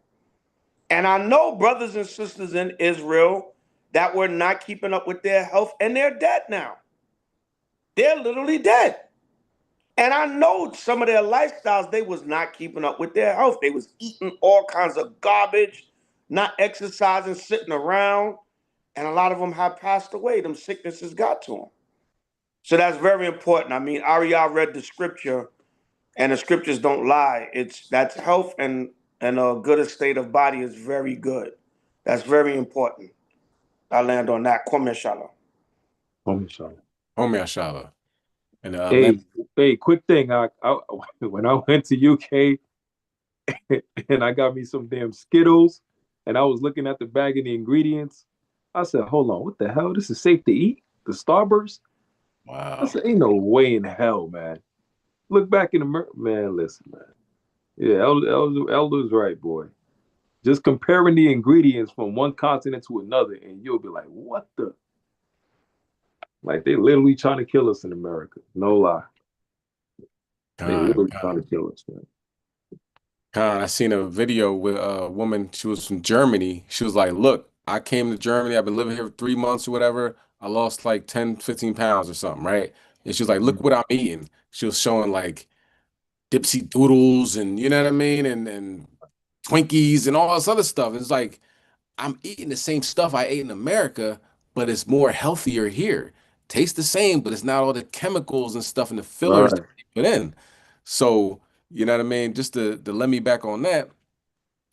Speaker 10: And I know brothers and sisters in Israel that were not keeping up with their health, and they're dead now. They're literally dead. And I know some of their lifestyles, they was not keeping up with their health. They was eating all kinds of garbage, not exercising, sitting around. And a lot of them have passed away. Them sicknesses got to them. So that's very important. I mean, Arya read the scripture, and the scriptures don't lie. That's health and a good state of body is very good. That's very important. I land on that. Kwame Shala.
Speaker 1: Homie Ashala. And
Speaker 2: Hey, quick thing. I when I went to UK and I got me some damn Skittles, and I was looking at the bag of the ingredients, I said, "Hold on, what the hell? This is safe to eat? The Starburst?"
Speaker 1: wow.
Speaker 2: I said, "Ain't no way in hell, man." Look back in America, man. Listen, man. Yeah, Elder's right, boy. Just comparing the ingredients from one continent to another, and you'll be like, "What the?" Like they literally trying to kill us in America. No lie. They literally trying to kill us, man.
Speaker 1: I seen a video with a woman. She was from Germany. She was like, look, I came to Germany. I've been living here for 3 months or whatever. I lost like 10, 15 pounds or something, right? And she was like, look what I'm eating. She was showing like Dipsy Doodles and you know what I mean? And Twinkies and all this other stuff. It's like, I'm eating the same stuff I ate in America, but it's more healthier here. Tastes the same, but it's not all the chemicals and stuff and the fillers that they put in. So, you know what I mean? Just to let me back on that.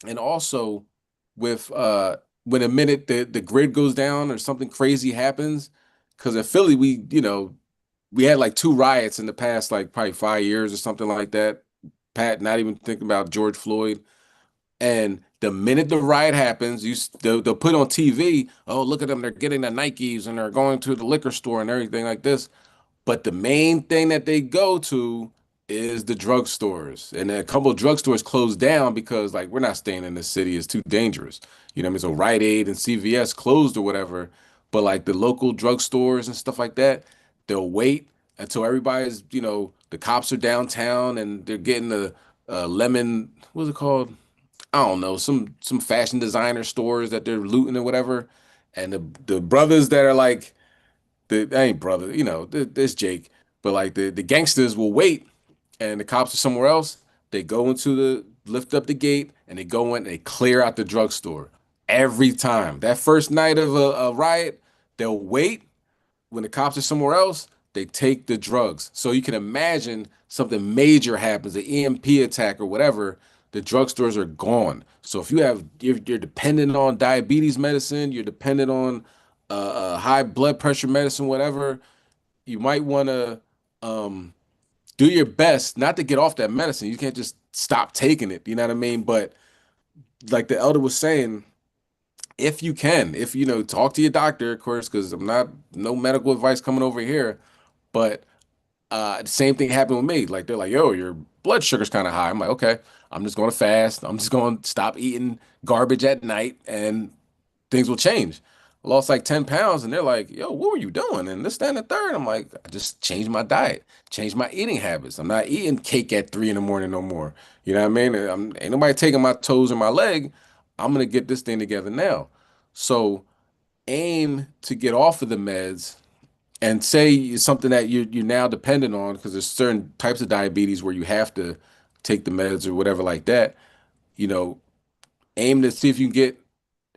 Speaker 1: And also with when a minute the grid goes down or something crazy happens, because in Philly, we had like 2 riots in the past, like probably 5 years or something like that. Pat, not even thinking about George Floyd. And the minute the riot happens, they'll put on TV, oh, look at them, they're getting the Nikes and they're going to the liquor store and everything like this. But the main thing that they go to is the drugstores. And a couple of drugstores closed down because like we're not staying in this city, it's too dangerous. You know what I mean? So Rite Aid and CVS closed or whatever. But like the local drugstores and stuff like that, they'll wait until everybody's, the cops are downtown and they're getting the lemon, what's it called? I don't know, some fashion designer stores that they're looting or whatever. And the brothers that are like they ain't brother, there's Jake, but like the gangsters will wait and the cops are somewhere else. They go into lift up the gate and they go in and they clear out the drugstore every time. That first night of a riot, they'll wait when the cops are somewhere else, they take the drugs. So you can imagine something major happens, an EMP attack or whatever, the drugstores are gone. So if you're dependent on diabetes medicine, you're dependent on high blood pressure medicine, whatever, you might want to do your best not to get off that medicine. You can't just stop taking it. You know what I mean? But like the elder was saying, if you can, talk to your doctor, of course, because no medical advice coming over here. But the same thing happened with me. Like they're like, yo, your blood sugar's kind of high. I'm like, okay, I'm just going to fast. I'm just going to stop eating garbage at night and things will change. I lost like 10 pounds and they're like, yo, what were you doing? And this, that, and the third. I'm like, I just changed my diet, changed my eating habits. I'm not eating cake at 3 in the morning no more. You know what I mean? Ain't nobody taking my toes or my leg. I'm going to get this thing together now. So aim to get off of the meds and say it's something that you're now dependent on because there's certain types of diabetes where you have to take the meds or whatever like that. you know, aim to see if you can get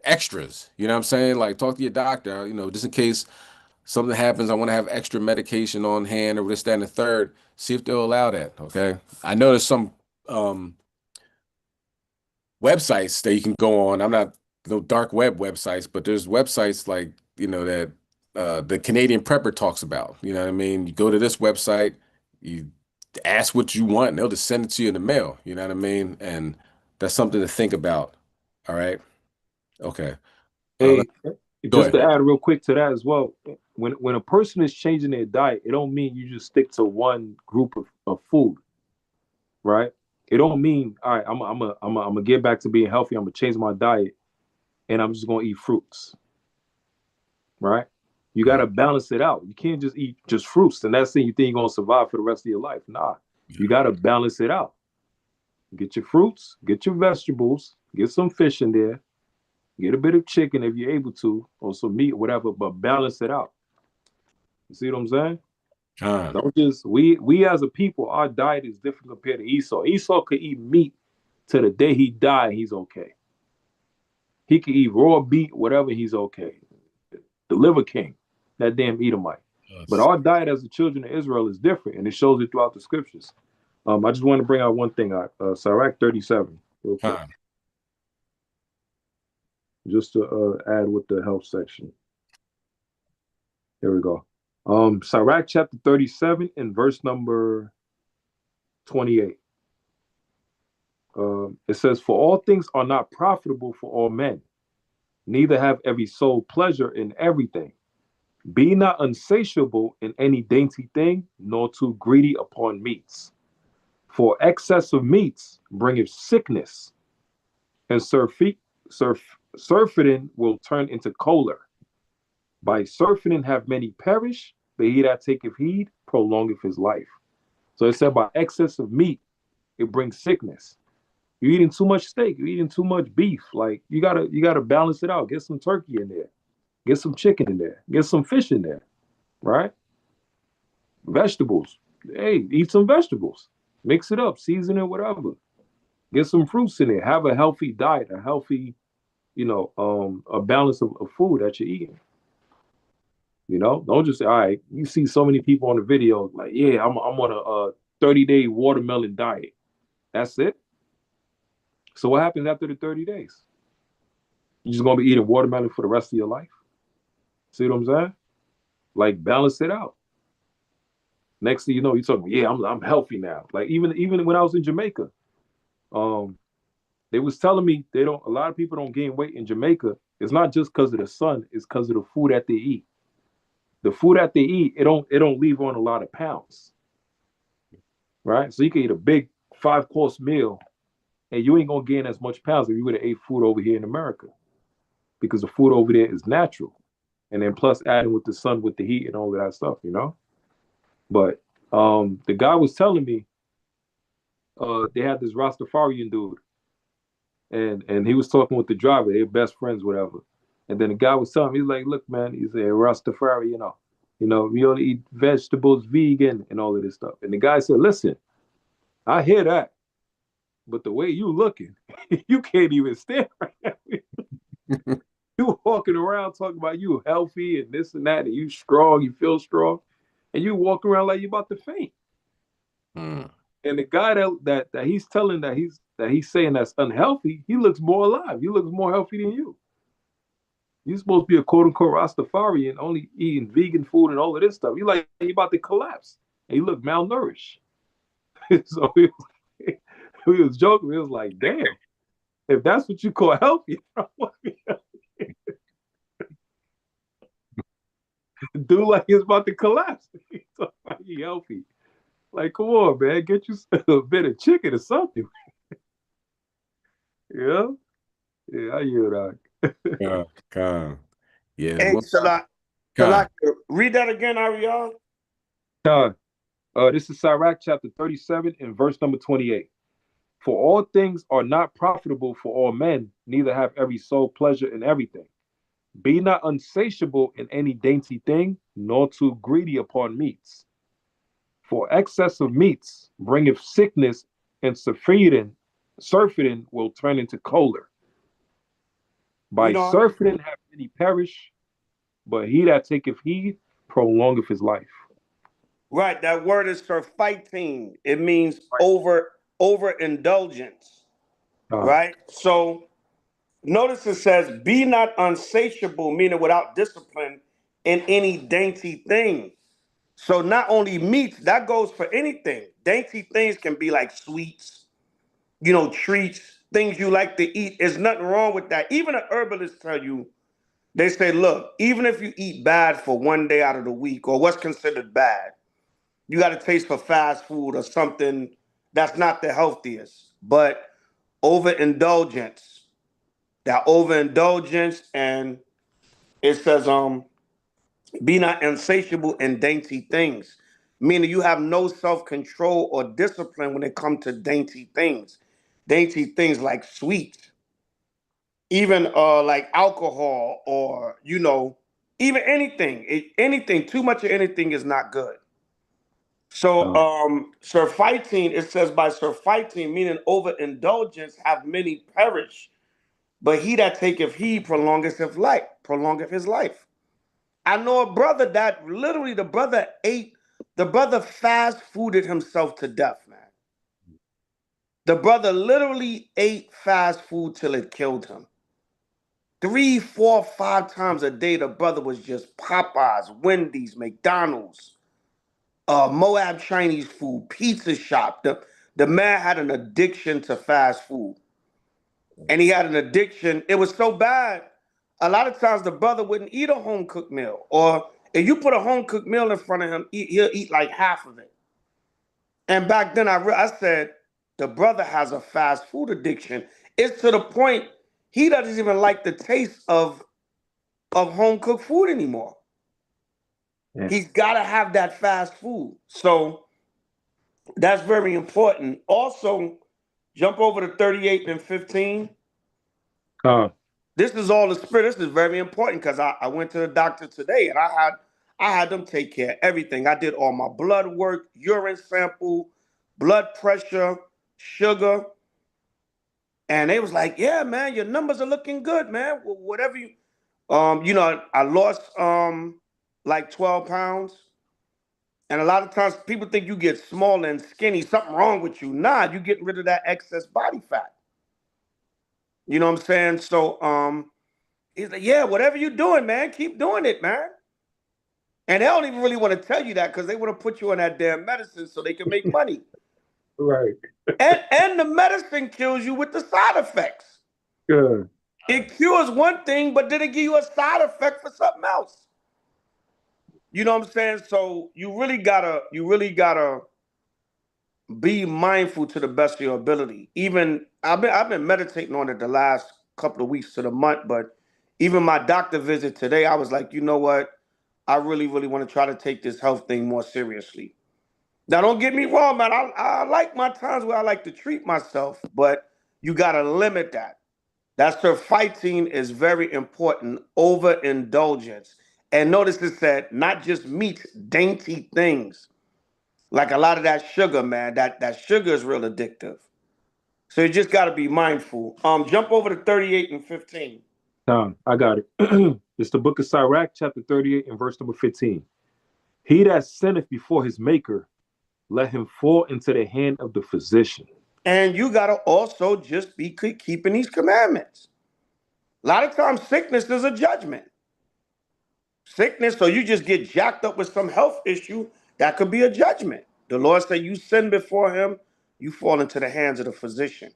Speaker 1: extras. You know what I'm saying? Like talk to your doctor, you know, just in case something happens, I want to have extra medication on hand or this, that, and the third. See if they'll allow that. Okay. I know there's some websites that you can go on. I'm not no dark web websites, but there's websites like, you know, that the Canadian Prepper talks about. You know what I mean? You go to this website, you ask what you want, and they'll just send it to you in the mail. You know what I mean? And that's something to think about. All right. Okay.
Speaker 2: Hey,
Speaker 1: Go
Speaker 2: just to
Speaker 1: ahead.
Speaker 2: add real quick to that as well, when a person is changing their diet, it don't mean you just stick to one group of food, right? It don't mean, all right, I'm gonna get back to being healthy. I'm gonna change my diet and I'm just gonna eat fruits, right? You gotta balance it out. You can't just eat just fruits and that's it. You think you're gonna survive for the rest of your life. Nah, you gotta balance it out. Get your fruits, get your vegetables, get some fish in there, get a bit of chicken if you're able to, or some meat, whatever, but balance it out. You see what I'm saying?
Speaker 1: Con.
Speaker 2: Don't just we as a people, our diet is different compared to Esau. Esau could eat meat to the day he died, he's okay. He could eat raw meat, whatever, he's okay. The liver king, that damn Edomite. But our diet as the children of Israel is different, and it shows it throughout the scriptures. I just want to bring out one thing out, Sirach 37, real quick,
Speaker 1: Con.
Speaker 2: just to add with the health section. Here we go. Sirach chapter 37 and verse number 28. It says, "For all things are not profitable for all men, neither have every soul pleasure in everything. Be not unsatiable in any dainty thing, nor too greedy upon meats. For excess of meats bringeth sickness, and surfeiting will turn into choler. By surfeiting have many perished, but he that taketh heed prolongeth his life." So it said by excess of meat, it brings sickness. You're eating too much steak, you're eating too much beef. Like you gotta balance it out. Get some turkey in there, get some chicken in there, get some fish in there, right? Vegetables. Hey, eat some vegetables. Mix it up, season it, whatever. Get some fruits in there. Have a healthy diet, a healthy, a balance of food that you're eating. Don't just say, all right, you see so many people on the video, like, yeah, I'm on a 30-day watermelon diet. That's it. So what happens after the 30 days? You just gonna be eating watermelon for the rest of your life? See what I'm saying? Like balance it out. Next thing you know, you're talking, yeah, I'm healthy now. Like even when I was in Jamaica, they was telling me a lot of people don't gain weight in Jamaica. It's not just because of the sun, it's because of the food that they eat. The food that they eat, it don't leave on a lot of pounds. Right? So you can eat a big 5-course meal and you ain't gonna gain as much pounds if you would have ate food over here in America. Because the food over there is natural. And then plus adding with the sun, with the heat and all of that stuff, But the guy was telling me they had this Rastafarian dude. And he was talking with the driver, they're best friends, whatever. And then the guy was telling me, he's like, look, man, he's a Rastafari, we only eat vegetables, vegan, and all of this stuff. And the guy said, listen, I hear that, but the way you looking, you can't even stand right now. You walking around talking about you healthy and this and that, and you strong, you feel strong, and you walk around like you about to faint. And the guy that he's telling that he's saying that's unhealthy, he looks more alive. He looks more healthy than you. You're supposed to be a quote unquote Rastafarian, only eating vegan food and all of this stuff. You about to collapse, and you look malnourished. So he was joking. He was like, "Damn, if that's what you call healthy, do like he's about to collapse." He's talking about you healthy. Like, come on, man, get you a bit of chicken or something. Yeah, I hear that.
Speaker 1: Con. Yeah.
Speaker 10: Hey, Salak, read that again, Ariel.
Speaker 2: This is Sirach chapter 37 and verse number 28. "For all things are not profitable for all men, neither have every soul pleasure in everything. Be not unsatiable in any dainty thing, nor too greedy upon meats. For excess of meats bringeth sickness, and surfeiting surfeiting will turn into choler. By
Speaker 10: You know,
Speaker 2: surfeiting have many perish, but he that taketh heed prolongeth his life.
Speaker 10: right? That word is surfeiting. It means
Speaker 2: Right.
Speaker 10: overindulgence,
Speaker 2: Uh,
Speaker 10: right? So notice it says, "Be not unsatiable," meaning without discipline in any dainty thing. So not only meats, that goes for anything. Dainty things can be like sweets, treats, things you like to eat. There's nothing wrong with that. Even the herbalists tell you, they say, look, even if you eat bad for one day out of the week, or what's considered bad, you got to taste for fast food or something that's not the healthiest. But overindulgence, that overindulgence, and it says, be not insatiable in dainty things, meaning you have no self-control or discipline when it comes to dainty things. Dainty things like sweets, even like alcohol, or even anything. Anything, too much of anything is not good. So surfeiting, it says by surfeiting, meaning overindulgence, have many perish, but he that taketh heed prolongeth his life. I know a brother that literally the brother fast fooded himself to death, man. The brother literally ate fast food till it killed him. 3, 4, 5 times a day, the brother was just Popeyes, Wendy's, McDonald's, Moab Chinese food, pizza shop. The man had an addiction to fast food. And he had an addiction. It was so bad, a lot of times the brother wouldn't eat a home cooked meal. Or if you put a home cooked meal in front of him, he'll eat like half of it. And back then I said, the brother has a fast food addiction. It's to the point he doesn't even like the taste of home cooked food anymore.
Speaker 2: yeah.
Speaker 10: He's got to have that fast food. So that's very important. Also, jump over to 38 and 15. This is all the spirit. This is very important because I went to the doctor today and I had them take care of everything. I did all my blood work, urine sample, blood pressure, sugar. And they was like, yeah, man, your numbers are looking good, man. Whatever you, I lost like 12 pounds. And a lot of times people think you get small and skinny, something wrong with you. Nah, you getting rid of that excess body fat. You know what I'm saying? So he's like, yeah, whatever you're doing, man, keep doing it, man. And they don't even really want to tell you that because they want to put you on that damn medicine so they can make money.
Speaker 2: Right.
Speaker 10: And the medicine kills you with the side effects.
Speaker 2: Good.
Speaker 10: It cures one thing, but then it give you a side effect for something else. You know what I'm saying? So you really gotta be mindful to the best of your ability. Even I've been meditating on it the last couple of weeks to the month, but even my doctor visit today, I was like, you know what? I really, really want to try to take this health thing more seriously. Now, don't get me wrong, man. I like my times where I like to treat myself, but you got to limit that. That surfeiting is very important. Overindulgence. And notice it said not just meat, dainty things. Like a lot of that sugar, man. That sugar is real addictive. So you just got to be mindful. Jump over to 38 and 15.
Speaker 2: I got it. It's the book of Sirach, chapter 38 and verse number 15. He that sinneth before his maker, let him fall into the hand of the physician.
Speaker 10: And you got to also just be keeping these commandments. A lot of times sickness is a judgment. Sickness, so you just get jacked up with some health issue, that could be a judgment. The Lord said you sin before him, you fall into the hands of the physician.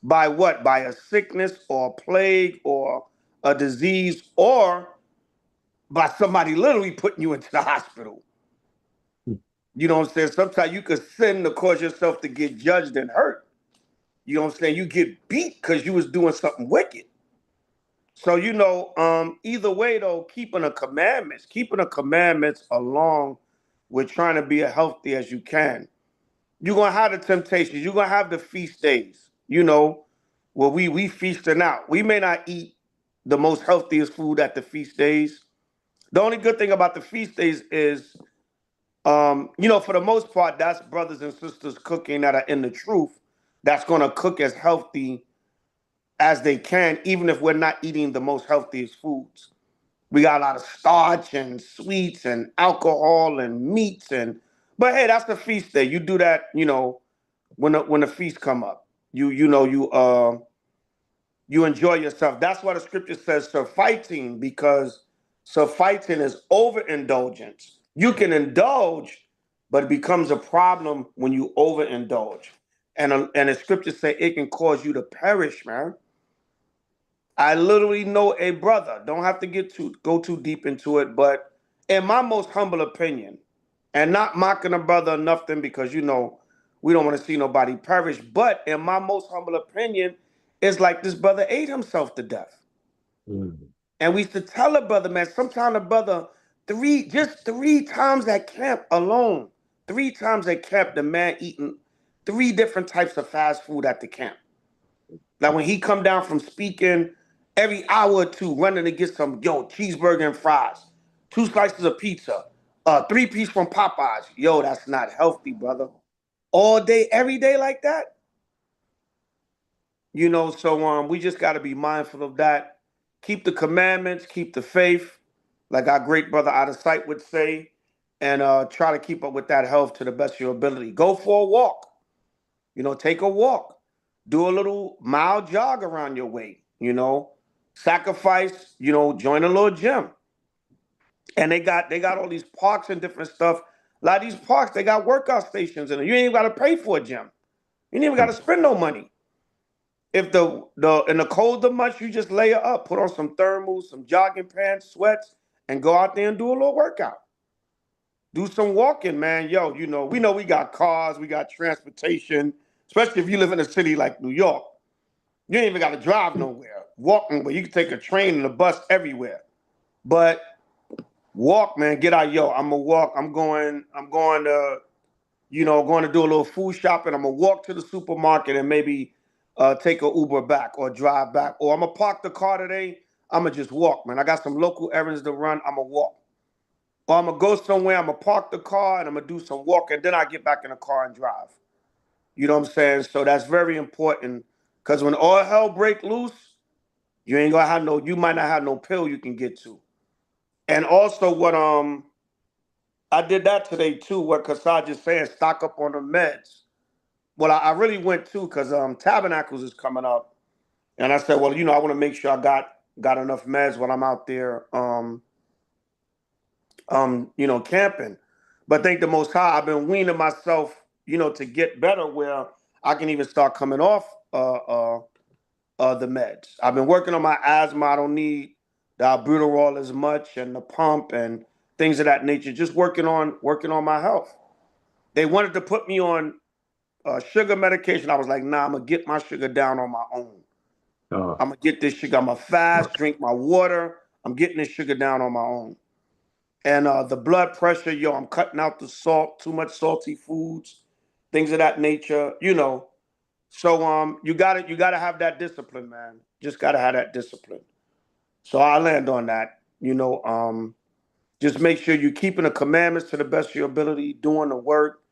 Speaker 10: By what? By a sickness or a plague or a disease, or by somebody literally putting you into the hospital. You know what I'm saying? Sometimes you could sin to cause yourself to get judged and hurt. You know what I'm saying? You get beat because you was doing something wicked. So, either way, though, keeping the commandments along with trying to be as healthy as you can. You're going to have the temptations. You're going to have the feast days, where we feasting out. We may not eat the most healthiest food at the feast days. The only good thing about the feast days is, for the most part, that's brothers and sisters cooking that are in the truth that's going to cook as healthy as they can, even if we're not eating the most healthiest foods. We got a lot of starch and sweets and alcohol and meats but hey, that's the feast day. You do that, when the feast come up. You enjoy yourself. That's why the scripture says surfeiting, because surfeiting is overindulgence. You can indulge, but it becomes a problem when you overindulge. And the scriptures say it can cause you to perish, man. I literally know a brother, don't have to go too deep into it, but in my most humble opinion, and not mocking a brother or nothing, because we don't want to see nobody perish, but in my most humble opinion, it's like this brother ate himself to death. And we used to tell a brother, man, sometimes a brother, just three times at camp alone, 3 times at camp, the man eating 3 different types of fast food at the camp. Like when he come down from speaking, every hour or 2 running to get some, cheeseburger and fries, 2 slices of pizza, 3-piece from Popeyes. Yo, that's not healthy, brother. All day, every day like that. So we just got to be mindful of that. Keep the commandments, keep the faith, like our great brother Out of Sight would say, and try to keep up with that health to the best of your ability. Go for a walk. Take a walk. Do a little mild jog around your way. Sacrifice, join a little gym. And they got all these parks and different stuff. A lot of these parks, they got workout stations in it. You ain't even got to pay for a gym. You ain't even got to spend no money. If in the colder months, you just layer up, put on some thermals, some jogging pants, sweats, and go out there and do a little workout. Do some walking, man. Yo, we know we got cars, we got transportation, especially if you live in a city like New York. You ain't even got to drive nowhere. Walking, but you can take a train and a bus everywhere. But walk, man. Get out, yo. I'm gonna walk. I'm going to, going to do a little food shopping. I'm gonna walk to the supermarket and maybe take an Uber back or drive back. Or I'm gonna park the car today. I'm gonna just walk, man. I got some local errands to run. I'm gonna walk. Or I'm gonna go somewhere. I'm gonna park the car and I'm gonna do some walk, and then I get back in the car and drive. You know what I'm saying? So that's very important, because when all hell break loose, you might not have no pill you can get to. And also what I did that today too, what Kassad just saying, stock up on the meds. Well, I really went too, because Tabernacles is coming up. And I said, well, I want to make sure I got enough meds when I'm out there camping. But thank the Most High, I've been weaning myself, to get better, where I can even start coming off the meds. I've been working on my asthma. I don't need the albuterol as much, and the pump and things of that nature. Just working on my health. They wanted to put me on sugar medication. I was like, nah, I'm gonna get my sugar down on my own. I'm gonna get this sugar. I'm gonna fast, drink my water. I'm getting this sugar down on my own. And the blood pressure, I'm cutting out the salt, too much salty foods, things of that nature, So you gotta have that discipline, man. Just gotta have that discipline. So I land on that. Just make sure you're keeping the commandments to the best of your ability, doing the work,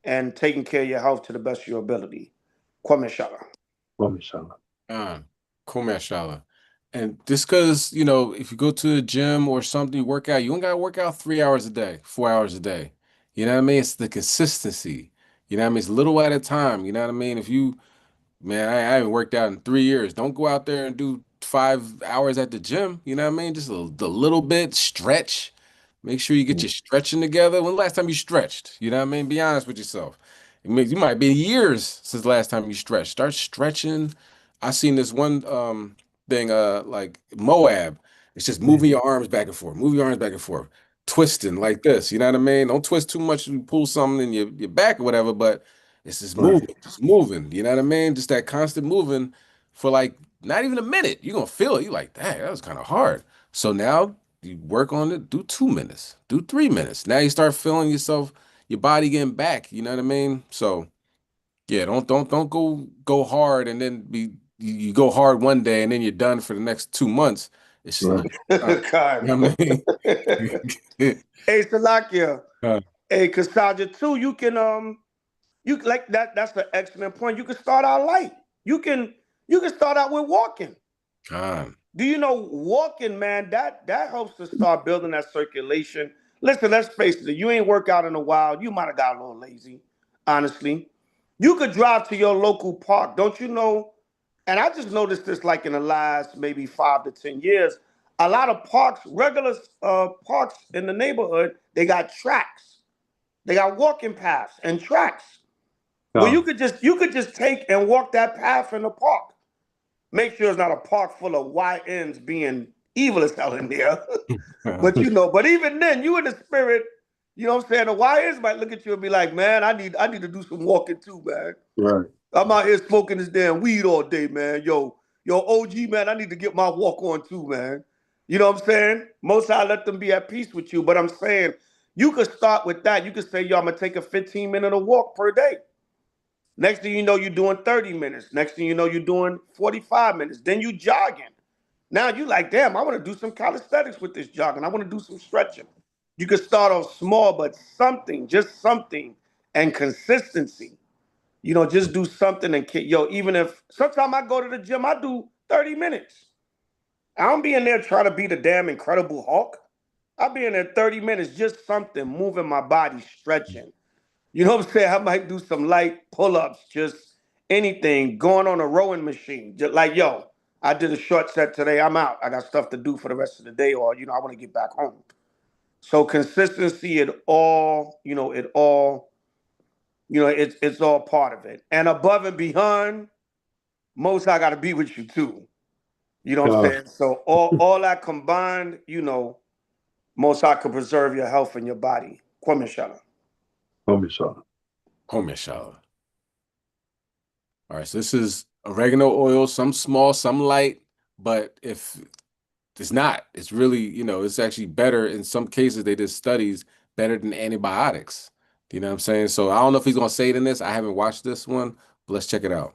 Speaker 10: and taking care of your health to the best of your ability. Kwame Shala.
Speaker 2: Kwame Shala.
Speaker 1: Kwame Shala. And just because, if you go to the gym or something, you work out, you don't got to work out 3 hours a day, 4 hours a day. You know what I mean? It's the consistency. You know what I mean? It's little at a time. You know what I mean? If you, man, I haven't worked out in 3 years. Don't go out there and do 5 hours at the gym. You know what I mean? Just a little bit, stretch. Make sure you get your stretching together. When the last time you stretched? You know what I mean? Be honest with yourself. You might be years since the last time you stretched. Start stretching. I seen this one thing, like Moab. It's just moving your arms back and forth, twisting like this. You know what I mean? Don't twist too much. You pull something in your back or whatever, but it's just moving. You know what I mean? Just that constant moving for like not even a minute. You're gonna feel it. You're like, dang, that was kind of hard. So now you work on it, do 2 minutes, do 3 minutes. Now you start feeling yourself, your body getting back. You know what I mean? So yeah, don't go hard and then you go hard one day and then you're done for the next 2 months. It's just
Speaker 10: God.
Speaker 1: You know what I mean?
Speaker 10: Hey, Salakia. Hey, Kasaja too. You can You like that. That's an excellent point. You can start out light. You can start out with walking.
Speaker 1: God.
Speaker 10: Do you know walking, man? That helps to start building that circulation. Listen, let's face it. You ain't worked out in a while. You might have got a little lazy, honestly. You could drive to your local park. Don't you know? And I just noticed this like in the last maybe 5 to 10 years. A lot of parks, regular parks in the neighborhood, they got tracks. They got walking paths and tracks. Well,
Speaker 2: Uh,
Speaker 10: you could just take and walk that path in the park. Make sure it's not a park full of YNs being evil as hell in there. But but even then, you in the spirit, you know what I'm saying? The YNs might look at you and be like, man, I need to do some walking too, man.
Speaker 2: right.
Speaker 10: I'm out here smoking this damn weed all day, man. Yo, OG, man, I need to get my walk on too, man. You know what I'm saying? Most I let them be at peace with you, but I'm saying you could start with that. You could say, yo, I'm gonna take a 15-minute walk per day. Next thing you know, you're doing 30 minutes. Next thing you know, you're doing 45 minutes. Then you jogging. Now you like, damn, I want to do some calisthenics with this jogging. I want to do some stretching. You can start off small, but something, just something, and consistency. Just do something and even if sometimes I go to the gym, I do 30 minutes. I don't be in there trying to be the damn Incredible Hulk. I'll be in there 30 minutes, just something, moving my body, stretching. You know what I'm saying? I might do some light pull-ups, just anything, going on a rowing machine. Just like, yo, I did a short set today. I'm out. I got stuff to do for the rest of the day, or, I want to get back home. So consistency, it's all part of it. And above and beyond, most I got to be with you too. You know what I'm
Speaker 2: Uh,
Speaker 10: saying? So all that combined, most I could preserve your health and your body. Kwame Shala.
Speaker 1: Home shower. All right, so this is oregano oil, some small, some light, but if it's not, it's really, it's actually better. In some cases, they did studies better than antibiotics. You know what I'm saying? So I don't know if he's going to say it in this. I haven't watched this one, but let's check it out.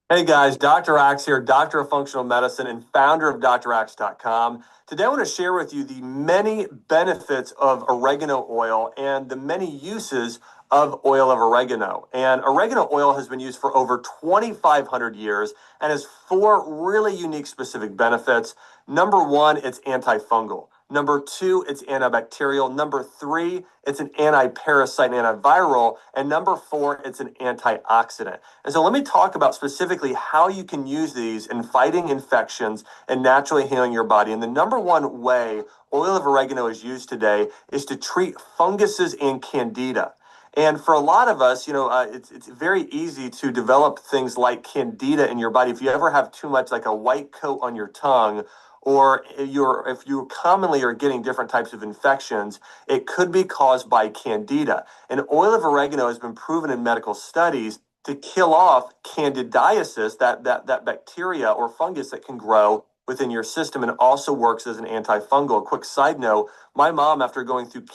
Speaker 11: Hey guys, Dr. Axe here, doctor of functional medicine and founder of draxe.com. Today I want to share with you the many benefits of oregano oil and the many uses of oil of oregano. And oregano oil has been used for over 2,500 years and has 4 really unique specific benefits. Number 1, it's antifungal. Number 2, it's antibacterial. Number 3, it's an anti-parasite and antiviral. And number 4, it's an antioxidant. And so let me talk about specifically how you can use these in fighting infections and naturally healing your body. And the number 1 way oil of oregano is used today is to treat funguses and candida. And for a lot of us, it's very easy to develop things like candida in your body. If you ever have too much like a white coat on your tongue, or if you commonly are getting different types of infections, it could be caused by candida. And oil of oregano has been proven in medical studies to kill off candidiasis, that bacteria or fungus that can grow within your system, and also works as an antifungal. A quick side note, my mom, after going through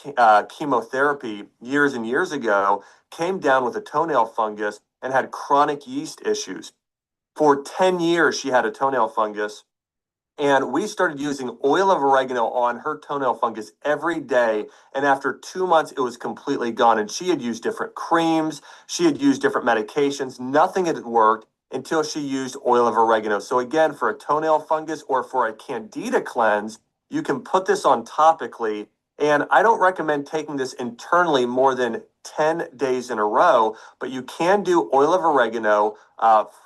Speaker 11: chemotherapy years and years ago, came down with a toenail fungus and had chronic yeast issues. For 10 years, she had a toenail fungus. And we started using oil of oregano on her toenail fungus every day. And after 2 months, it was completely gone. And she had used different creams. She had used different medications. Nothing had worked until she used oil of oregano. So again, for a toenail fungus or for a candida cleanse, you can put this on topically. And I don't recommend taking this internally more than 10 days in a row, but you can do oil of oregano,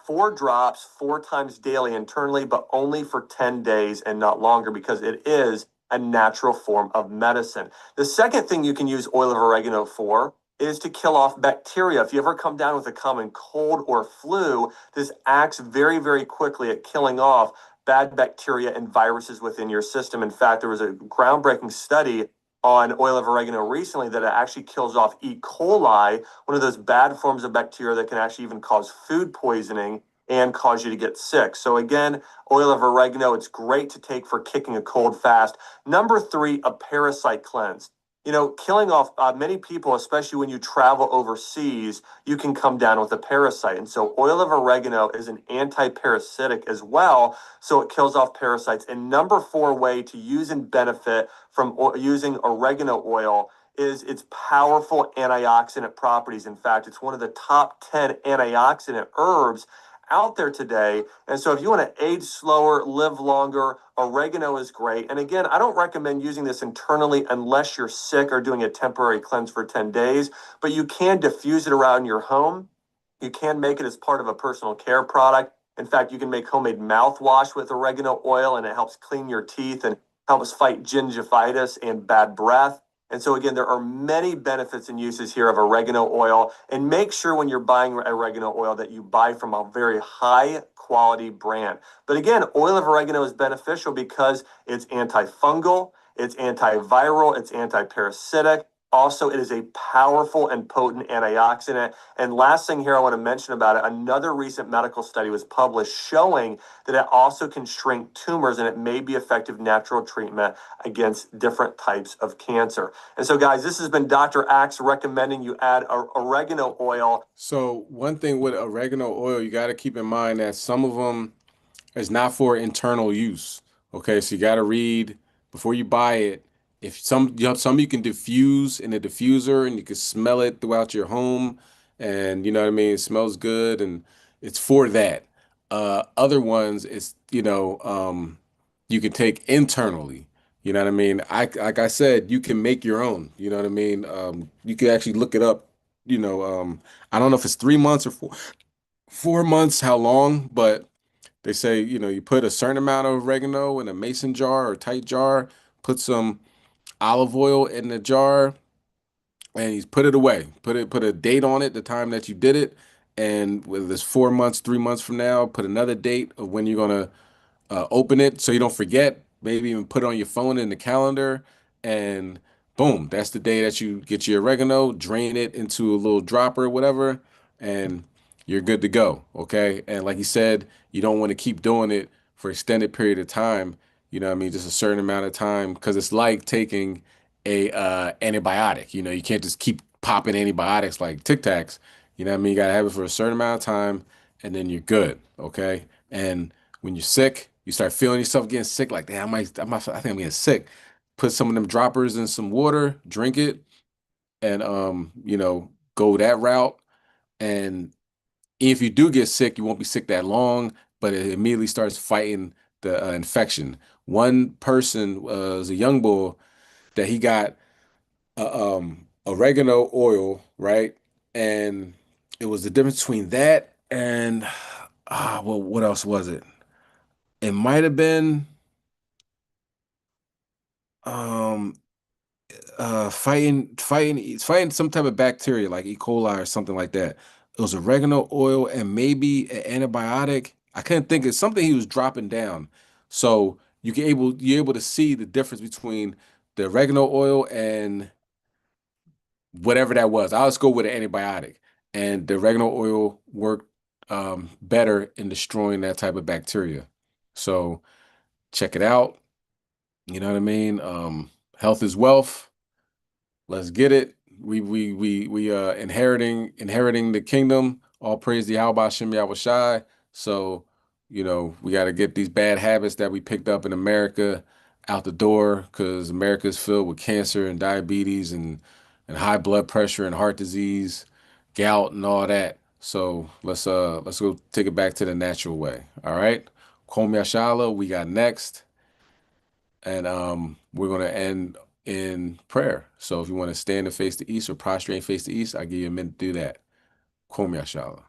Speaker 11: 4 drops 4 times daily internally, but only for 10 days and not longer, because it is a natural form of medicine. The second thing you can use oil of oregano for is to kill off bacteria. If you ever come down with a common cold or flu, this acts very, very quickly at killing off bad bacteria and viruses within your system. In fact, there was a groundbreaking study on oil of oregano recently that it actually kills off E. coli, one of those bad forms of bacteria that can actually even cause food poisoning and cause you to get sick. So again, oil of oregano, it's great to take for kicking a cold fast. Number 3, a parasite cleanse. killing off many people, especially when you travel overseas, you can come down with a parasite. And so oil of oregano is an anti-parasitic as well. So it kills off parasites. And number 4 way to use and benefit from using oregano oil is its powerful antioxidant properties. In fact, it's one of the top 10 antioxidant herbs out there today. And so if you want to age slower, live longer, oregano is great. And again, I don't recommend using this internally unless you're sick or doing a temporary cleanse for 10 days, but you can diffuse it around your home. You can make it as part of a personal care product. In fact, you can make homemade mouthwash with oregano oil, and it helps clean your teeth and helps fight gingivitis and bad breath. And so again, there are many benefits and uses here of oregano oil. And make sure when you're buying oregano oil that you buy from a very high quality brand. But again, oil of oregano is beneficial because it's antifungal, it's antiviral, it's antiparasitic. Also, it is a powerful and potent antioxidant. And last thing here I want to mention about it, another recent medical study was published showing that it also can shrink tumors, and it may be effective natural treatment against different types of cancer. And so, guys, this has been Dr. Axe recommending you add oregano oil.
Speaker 1: So one thing with oregano oil, you got to keep in mind that some of them is not for internal use. Okay, so you got to read before you buy it. If some you can diffuse in a diffuser and you can smell it throughout your home, and you know what I mean, it smells good, and it's for that. Other ones it's you can take internally. You know what I mean? Like I said, you can make your own. You know what I mean? You can actually look it up. I don't know if it's 3 months or 4 months, how long, but they say, you put a certain amount of oregano in a mason jar or tight jar, put some olive oil in the jar, and you put it away. Put a date on it, the time that you did it, and whether it's 4 months, 3 months from now, put another date of when you're gonna open it so you don't forget. Maybe even put it on your phone in the calendar, and boom, that's the day that you get your oregano, drain it into a little dropper or whatever, and you're good to go. Okay. And like you said, you don't want to keep doing it for extended period of time. You know what I mean? Just a certain amount of time, because it's like taking a antibiotic. You can't just keep popping antibiotics like Tic Tacs. You know what I mean? You gotta have it for a certain amount of time, and then you're good. Okay. And when you're sick, you start feeling yourself getting sick, like, damn, I think I'm getting sick. Put some of them droppers in some water, drink it, and go that route. And if you do get sick, you won't be sick that long, but it immediately starts fighting the infection. One person was a young boy that he got oregano oil, right? And it was the difference between that and well, what else was it? It might have been um fighting some type of bacteria like E. coli or something like that. It was oregano oil and maybe an antibiotic. I couldn't think of something he was dropping down. So you're able to see the difference between the oregano oil and whatever that was. I'll just go with an antibiotic. And the oregano oil worked better in destroying that type of bacteria. So check it out. You know what I mean? Health is wealth. Let's get it. We inheriting the kingdom. All praise the Yahweh Shem Yahweh Shai. So, we got to get these bad habits that we picked up in America out the door, because America is filled with cancer and diabetes and high blood pressure and heart disease, gout and all that. So let's go take it back to the natural way. All right. Kwame Yashala, we got next. And we're gonna end in prayer. So if you want to stand and face the east or prostrate and face the east, I give you a minute to do that. Kwame Yashala.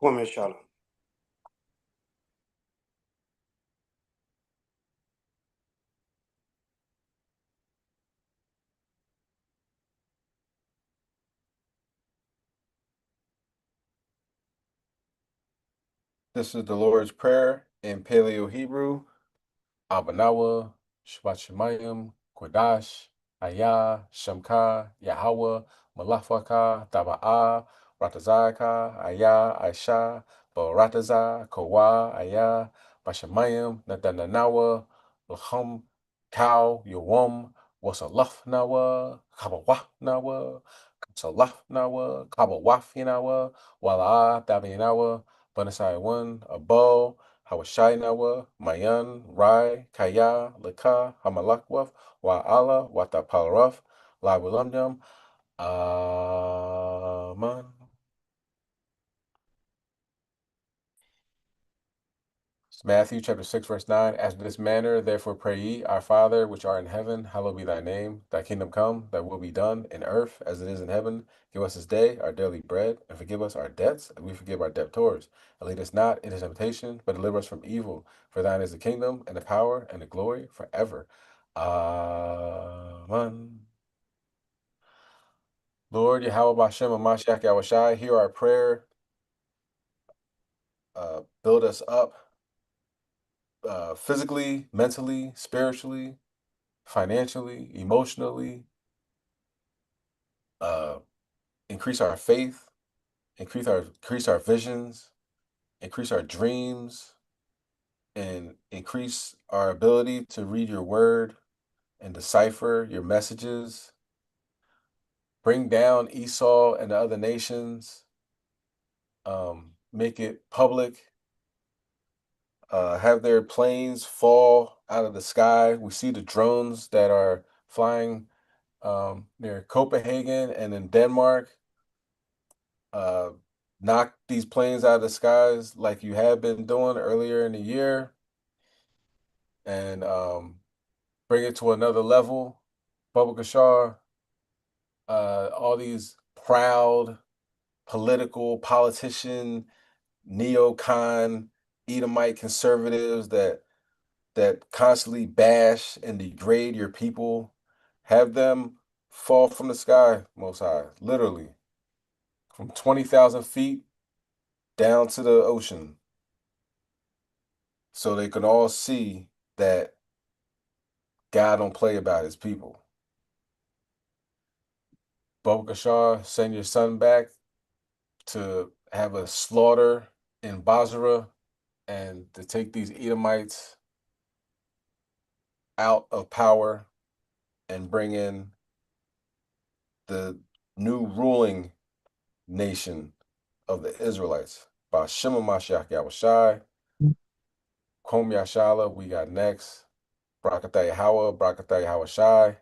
Speaker 10: Kwame Shala.
Speaker 1: This is the Lord's Prayer in Paleo Hebrew. Abanawa, Shabbat Shemayim, Kodash, Ayah, Shamka, Yahweh, Malafaka, Taba'ah, Ratazaka, Ayah, Aisha, Barataza, Kawa, Aya, Bashamayim, Natananawa, Lahum, Cow, Yawam, Wasalaf Nawa, Kabawah Nawa, Salaf Nawa, Kabawaf Nawa, Wala, Dabi Nawa, Banasai 1, Abo, Hawashai Nawa, Mayan, Rai, Kaya, Laka, Hamalakwaf, Wa'ala, Watapalaraf, La Wilamdam, Aman. Matthew chapter 6, verse 9. After this manner, therefore pray ye, Our Father, which art in heaven, hallowed be thy name. Thy kingdom come, thy will be done in earth as it is in heaven. Give us this day our daily bread, and forgive us our debts, and we forgive our debtors. And lead us not into temptation, but deliver us from evil. For thine is the kingdom, and the power, and the glory forever. Amen. Lord, Yahweh Bashem and Mashiach Yahushai, hear our prayer. Build us up. Physically, mentally, spiritually, financially, emotionally, increase our faith, increase our visions, increase our dreams, and increase our ability to read your word and decipher your messages. Bring down Esau and the other nations. Make it public. Have their planes fall out of the sky. We see the drones that are flying near Copenhagen and in Denmark. Knock these planes out of the skies like you have been doing earlier in the year, and bring it to another level. Baba Kashar, all these proud politician, neocon, Edomite conservatives that constantly bash and degrade your people, have them fall from the sky, Most High, literally, from 20,000 feet down to the ocean, so they can all see that God don't play about his people. Baba Kashar, send your son back to have a slaughter in Basra and to take these Edomites out of power and bring in the new ruling nation of the Israelites. Ba'Shem Mashiach Yahushai, Kom Yashala, we got next. Brakatah Yahweh, Brakatah Yahushai.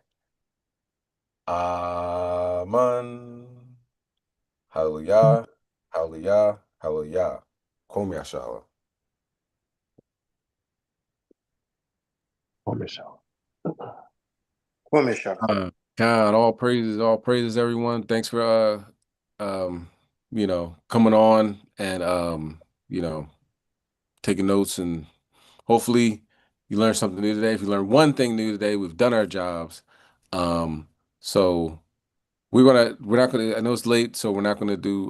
Speaker 1: Amen. Hallelujah, hallelujah, hallelujah. Kom Yashala. God, all praises, everyone. Thanks for coming on and taking notes, and hopefully you learned something new today. If you learned one thing new today, we've done our jobs. So we're not gonna, I know it's late, so we're not gonna do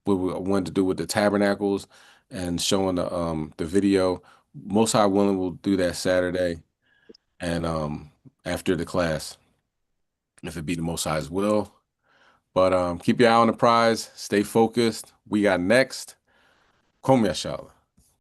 Speaker 1: what we wanted to do with the tabernacles and showing the video. Most High willing, we'll do that Saturday and after the class, if it be the Most High's will. But keep your eye on the prize, stay focused. We got next. Kom Yashala.